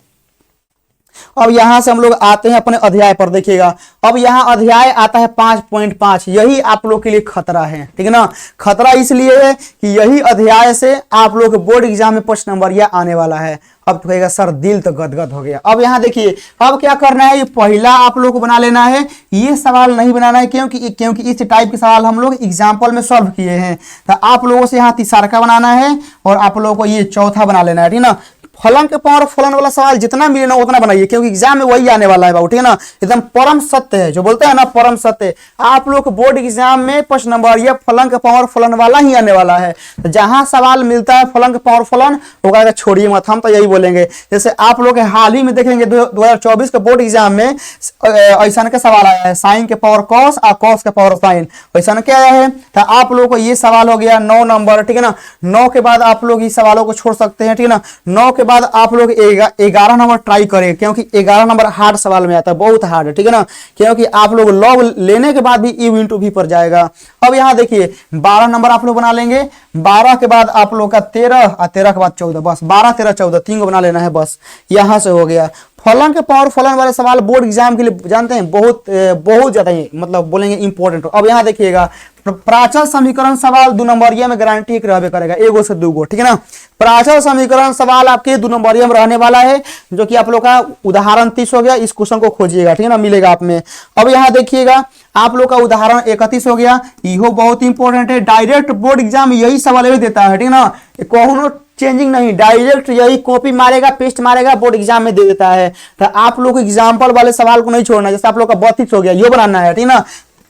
अब यहां से हम लोग आते हैं अपने अध्याय पर, देखिएगा अब यहां अध्याय आता है 5.5, यही आप लोग के लिए खतरा है, ठीक है ना। खतरा इसलिए है कि यही अध्याय से आप लोग बोर्ड एग्जाम में 5 नंबर या आने वाला है। अब तो कहेगा सर दिल तो गदगद हो गया। अब यहाँ देखिए अब क्या करना है, ये पहला आप लोग को बना लेना है, ये सवाल नहीं बनाना है, क्योंकि इस टाइप के सवाल हम लोग एग्जाम्पल में सॉल्व किए हैं। तो आप लोगों से यहाँ तीसरा का बनाना है और आप लोगों को ये चौथा बना लेना है, ठीक है ना। फलन के पावर फलन वाला सवाल जितना मिले ना उतना बनाइए, क्योंकि एग्जाम में वही आने वाला है बाबू, ठीक है ना। एकदम परम सत्य है, जो बोलते हैं ना परम सत्य, आप लोग बोर्ड एग्जाम में 5 नंबर या फलन के पावर फलन वाला ही आने वाला है। तो जहां सवाल मिलता है फलन के पावर फलन होगा छोड़िए मत, हम तो यही बोलेंगे। जैसे आप लोग हाल ही में देखेंगे 2024 के बोर्ड एग्जाम में ऐसा के सवाल आया है, साइन के पावर कॉस और कॉस के पावर साइन, ऐसा क्या आया है। तो आप लोग को ये सवाल हो गया 9 नंबर, ठीक है ना। 9 के बाद आप लोग इस सवालों को छोड़ सकते हैं, ठीक है ना। 9 के बाद आप लोग 11 नंबर ट्राई करें, क्योंकि 11 नंबर हार्ड सवाल में आता है, बहुत हार्ड, ठीक है ना। क्योंकि आप लोग लॉग लेने के बाद भी ई इंटू भी पर जाएगा। अब यहाँ देखिए 12 नंबर आप लोग बना लेंगे, 12 के बाद आप लोग का 13 और 13 के बाद 14, बस 12 13 14 तीन को बना लेना है, बस यहां से हो गया। फलन के पावर फलन वाले सवाल बोर्ड एग्जाम के लिए जानते हैं बहुत ज्यादा ही मतलब बोलेंगे इंपॉर्टेंट। अब यहाँ देखिएगा प्राचल समीकरण सवाल 2 नंबरिया में गारंटी एक रहबे करेगा, एगो से दूगो, ठीक है ना। प्राचल समीकरण सवाल आपके 2 नंबरिया में रहने वाला है, जो कि आप लोग का उदाहरण 30 हो गया। इस क्वेश्चन को खोजिएगा, ठीक है ना, मिलेगा आप में। अब यहाँ देखिएगा आप लोग का उदाहरण 31 हो गया, यो बहुत इंपॉर्टेंट है। डायरेक्ट बोर्ड एग्जाम यही सवाल देता है, ठीक है ना, कोनो चेंजिंग नहीं, डायरेक्ट यही कॉपी मारेगा पेस्ट मारेगा बोर्ड एग्जाम में दे देता है। तो आप लोग एग्जाम्पल वाले सवाल को नहीं छोड़ना, जैसे आप लोग का 32 हो गया, ये बनाना है, ठीक है ना।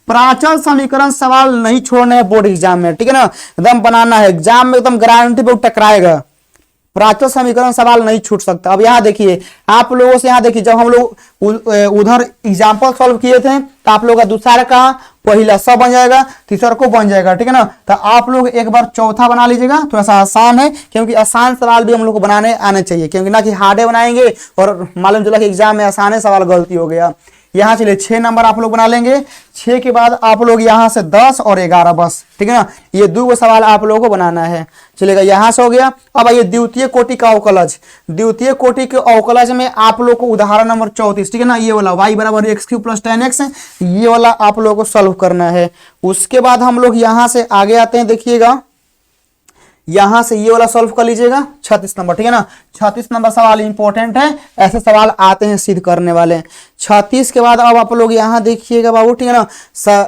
प्राचल समीकरण सवाल नहीं छोड़ना है बोर्ड एग्जाम में, ठीक है ना, एकदम बनाना है, एग्जाम में एकदम गारंटी पे टकराएगा। प्राचल समीकरण सवाल नहीं छूट सकता। अब यहाँ देखिए आप लोगों से, यहाँ देखिए जब हम लोग उधर एग्जाम्पल सॉल्व किए थे तो आप लोग का दूसरा का पहला सब बन जाएगा, तीसरा को बन जाएगा, ठीक है ना। तो आप लोग एक बार चौथा बना लीजिएगा, थोड़ा सा आसान है, क्योंकि आसान सवाल भी हम लोग को बनाने आने चाहिए, क्योंकि ना कि हार्डे बनाएंगे और मालूम चला कि एग्जाम में आसान सवाल गलती हो गया। यहाँ चलिए 6 नंबर आप लोग बना लेंगे। 6 के बाद आप लोग यहाँ से 10 और 11 बस, ठीक है ना, ये 2 सवाल आप लोगों को बनाना है। चलेगा, यहाँ से हो गया। अब आइए द्वितीय कोटि का अवकलज। द्वितीय कोटि के अवकलज में आप लोग को उदाहरण नंबर 34, ठीक है ना, ये वाला y बराबर x³ + 10x, ये वाला आप लोगों को सॉल्व करना है। उसके बाद हम लोग यहाँ से आगे आते हैं, देखिएगा यहां से ये वाला सॉल्व कर लीजिएगा 36 नंबर, ठीक है ना। 36 नंबर सवाल इंपॉर्टेंट है, ऐसे सवाल आते हैं सिद्ध करने वाले। 36 के बाद अब आप लोग यहां देखिएगा बाबू, ठीक है ना,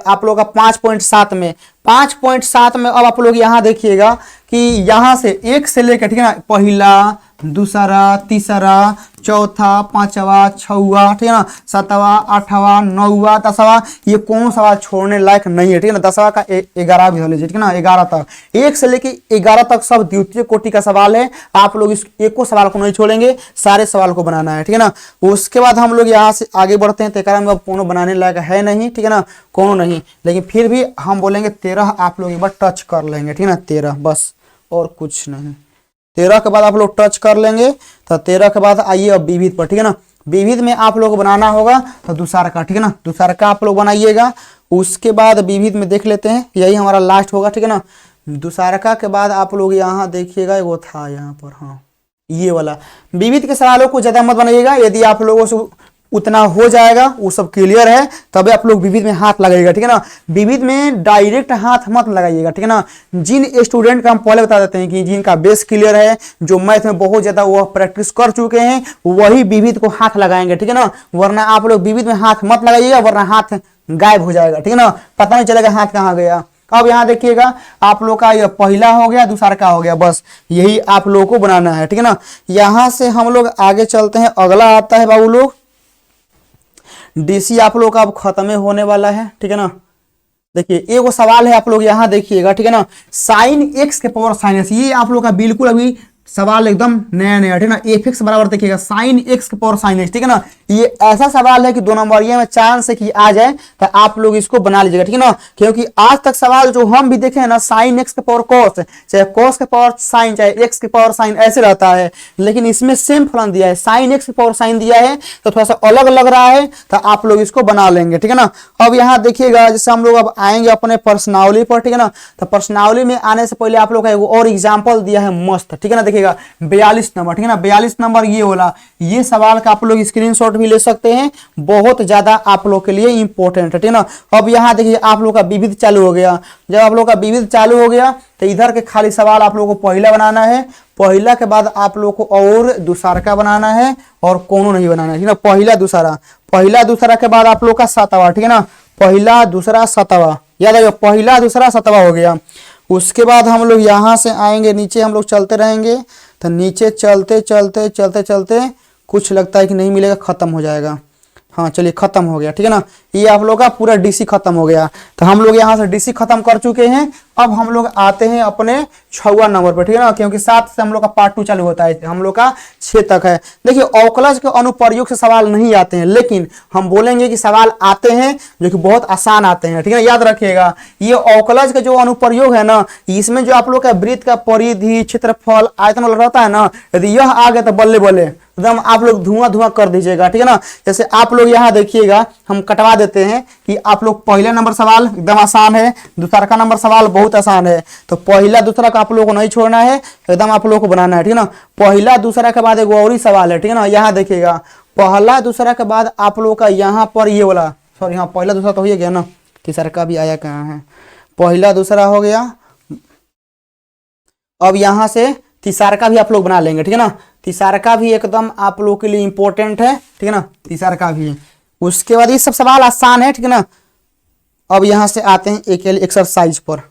आप लोग का 5.7 में 5.7 में अब आप लोग यहां देखिएगा कि यहां से 1 से लेकर, ठीक है ना, पहला दूसरा तीसरा चौथा पांचवा छवा, ठीक है ना, 7वां 8वां 9वां 10वां, ये कौन सवाल छोड़ने लायक नहीं है, ठीक है ना। 10वां का 11 भी हो लीजिए, ठीक है ना, 11 तक, 1 से लेके 11 तक सब द्वितीय कोटि का सवाल है। आप लोग इस एक को सवाल को नहीं छोड़ेंगे, सारे सवाल को बनाना है, ठीक है ना। उसके बाद हम लोग यहाँ से आगे बढ़ते हैं। तेरा में अब कोनो बनाने लायक है नहीं, ठीक है ना, कोनो नहीं, लेकिन फिर भी हम बोलेंगे 13 आप लोग एक बार टच कर लेंगे, ठीक है ना, 13 बस और कुछ नहीं। 13 के बाद आप लोग टच कर लेंगे। तो 13 के बाद आइए अब विविध पर, ठीक है ना। विविध में आप लोग बनाना होगा तो दूसरा का, ठीक है ना, दूसरा का आप लोग बनाइएगा। उसके बाद विविध में देख लेते हैं, यही हमारा लास्ट होगा, ठीक है ना। दूसरा के बाद आप लोग यहाँ देखिएगा, वो था यहाँ पर, हाँ ये वाला। विविध के सवालों को ज्यादा मत बनाइएगा, यदि आप लोगों से उतना हो जाएगा, वो सब क्लियर है, तब आप लोग विविध में हाथ लगाइएगा, ठीक है ना। विविध में डायरेक्ट हाथ मत लगाइएगा, ठीक है ना। जिन स्टूडेंट का हम पहले बता देते हैं कि जिनका बेस क्लियर है, जो मैथ में बहुत ज्यादा वो प्रैक्टिस कर चुके हैं, वही विविध को हाथ लगाएंगे, ठीक है ना। वरना आप लोग विविध में हाथ मत लगाइएगा, वरना हाथ गायब हो जाएगा, ठीक है ना, पता नहीं चलेगा हाथ कहाँ गया। अब यहाँ देखिएगा आप लोग का ये पहला हो गया, दूसरा का हो गया, बस यही आप लोगों को बनाना है, ठीक है ना। यहाँ से हम लोग आगे चलते हैं। अगला आता है बाबू लोग डीसी, आप लोग का अब खत्म होने वाला है, ठीक है ना। देखिए एक सवाल है, आप लोग यहाँ देखिएगा, ठीक है ना, sin x के पावर sin x, ये आप लोग का बिल्कुल अभी सवाल एकदम नया नया, ठीक है ना। f(x) बराबर देखिएगा sin x के पावर sin x, ठीक है ना। ये ऐसा सवाल है कि 2 नंबरिया में चांस है कि आ जाए, तो आप लोग इसको बना लीजिएगा, ठीक है ना। क्योंकि आज तक सवाल जो हम भी देखे हैं ना, sin x के पावर cos, चाहे cos के पावर sin, चाहे x के पावर sin, ऐसे रहता है। लेकिन इसमें सेम फलन दिया है, sin x के पावर sin दिया है, तो थोड़ा सा अलग लग रहा है, तो आप लोग इसको बना लेंगे, ठीक है ना। अब यहाँ देखिएगा, जैसे हम लोग अब आएंगे अपने प्रश्नावली पर, ठीक है ना। तो प्रश्नावली में आने से पहले आप लोग का और एग्जाम्पल दिया है मस्त, ठीक है ना। देखिएगा 42 नंबर, ठीक है ना, 42 नंबर ये वाला, ये सवाल का आप लोग स्क्रीनशॉट भी ले सकते हैं, बहुत ज्यादा आप लोग के लिए इंपॉर्टेंट है, ठीक है ना। अब यहाँ देखिए आप लोग का विविध चालू हो गया। जब आप लोग का विविध चालू हो गया तो इधर के खाली सवाल आप लोग को पहला बनाना है, पहला के बाद आप लोग को और दूसरा का बनाना है, और कोनो नहीं बनाना है, ठीक है ना। पहला दूसरा के बाद आप लोग का 7वां, ठीक है ना, पहला दूसरा 7वां, याद आएगा, पहला दूसरा 7वां हो गया। उसके बाद हम लोग यहाँ से आएंगे नीचे, हम लोग चलते रहेंगे, तो नीचे चलते चलते चलते चलते कुछ लगता है कि नहीं मिलेगा, खत्म हो जाएगा। हाँ चलिए खत्म हो गया, ठीक है ना। ये आप लोग का पूरा डीसी खत्म हो गया। तो हम लोग यहाँ से डीसी खत्म कर चुके हैं। अब हम लोग आते हैं अपने 6वां नंबर पर, ठीक है ना, क्योंकि 7 से हम लोग का पार्ट 2 चालू होता है, हम लोग का 6 तक है। देखिए अवकलज के अनुप्रयोग से सवाल नहीं आते हैं, लेकिन हम बोलेंगे कि सवाल आते हैं जो कि बहुत आसान आते हैं, ठीक है ना, याद रखिएगा। ये अवकलज का जो अनुप्रयोग है ना, इसमें जो आप लोग का वृत्त का परिधि क्षेत्रफल आयतन वाला रहता है ना, यदि यह आ गया तो बल्ले बल्ले एकदम आप लोग धुआं धुआं कर दीजिएगा, ठीक है ना। जैसे आप लोग यहाँ देखिएगा, हम कटवा देते हैं कि आप लोग पहला नंबर सवाल एकदम आसान है, दूसरा का नंबर सवाल बहुत आसान है, तो पहला दूसरा का आप लोग को नहीं छोड़ना है, एकदम आप लोग को बनाना है, ठीक है ना। पहला दूसरा के बाद एक और ही सवाल है, ठीक है ना। यहाँ देखिएगा पहला दूसरा के बाद आप लोगों का यहाँ पर ये वाला, सॉरी हाँ पहला दूसरा तो हो ही गया ना, तीसरा का भी आया कहाँ है, पहला दूसरा हो गया। अब यहाँ से तीसरा का भी आप लोग बना लेंगे, ठीक है ना। तीसरा का भी एकदम आप लोगों के लिए इंपॉर्टेंट है, ठीक है ना, तीसरा का भी। उसके बाद ये सब सवाल आसान है, ठीक है ना। अब यहाँ से आते हैं एक एक्सरसाइज पर।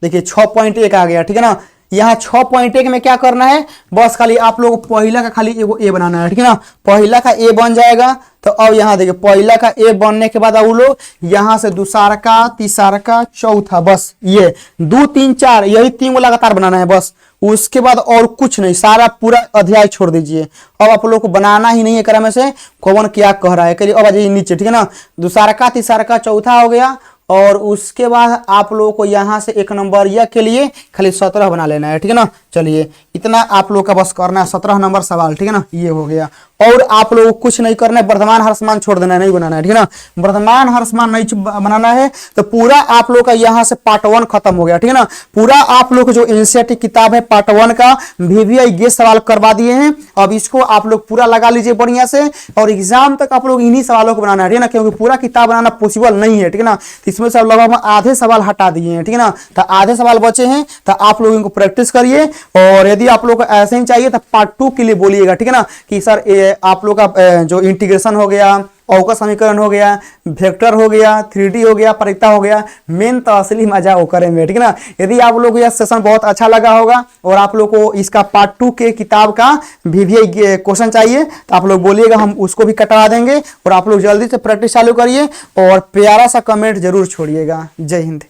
देखिए 6.1 आ गया, ठीक है ना। यहाँ 6.1 में क्या करना है, बस खाली आप लोग पहला का खाली एगो ए बनाना है, ठीक है ना। पहला का ए बन जाएगा तो अब यहाँ देखिए पहला का ए बनने के बाद अब लोग यहाँ से दूसरा का, तीसरा का, चौथा, बस ये 2 3 4 यही 3 को लगातार बनाना है बस। उसके बाद और कुछ नहीं, सारा पूरा अध्याय छोड़ दीजिए। अब आप लोग को बनाना ही नहीं है करा में से कौन क्या कह रहा है, करिए अब आ जाइए नीचे, ठीक है ना। दूसरा का, तीसरा का, चौथा हो गया। और उसके बाद आप लोगों को यहाँ से 1 नंबर या के लिए खाली 17 बना लेना है, ठीक है ना। चलिए इतना आप लोग का बस करना है, 17 नंबर सवाल, ठीक है ना, ये हो गया। और आप लोगों को कुछ नहीं करना है, वर्तमान हर्षमान छोड़ देना है, नहीं बनाना है, ठीक है ना। वर्तमान हर्षमान नहीं बनाना है तो पूरा आप लोग का यहाँ से पार्ट 1 खत्म हो गया, ठीक है ना। पूरा आप लोग जो एनसीईआरटी किताब है पार्ट 1 का VVI ये सवाल करवा दिए हैं। अब इसको आप लोग पूरा लगा लीजिए बढ़िया से, और एग्जाम तक आप लोग इन्हीं सवालों को बनाना है, ठीक है ना, क्योंकि पूरा किताब बनाना पॉसिबल नहीं है, ठीक है ना। इसमें से लगभग आधे सवाल हटा दिए हैं, ठीक है ना। तो आधे सवाल बचे हैं तो आप लोग इनको प्रैक्टिस करिए। और यदि आप लोग को ऐसे ही चाहिए तो पार्ट 2 के लिए बोलिएगा, ठीक है ना, कि सर आप लोग का जो इंटीग्रेशन हो गया, अवकल समीकरण हो गया, वेक्टर हो गया, 3D हो गया, परिता हो गया, मेन तो असली मजा वो करेंगे, ठीक है ना। यदि आप लोग को यह सेशन बहुत अच्छा लगा होगा और आप लोग को इसका पार्ट 2 के किताब का VVI क्वेश्चन चाहिए तो आप लोग बोलिएगा, हम उसको भी कटवा देंगे। और आप लोग जल्दी से प्रैक्टिस चालू करिए और प्यारा सा कमेंट जरूर छोड़िएगा। जय हिंद।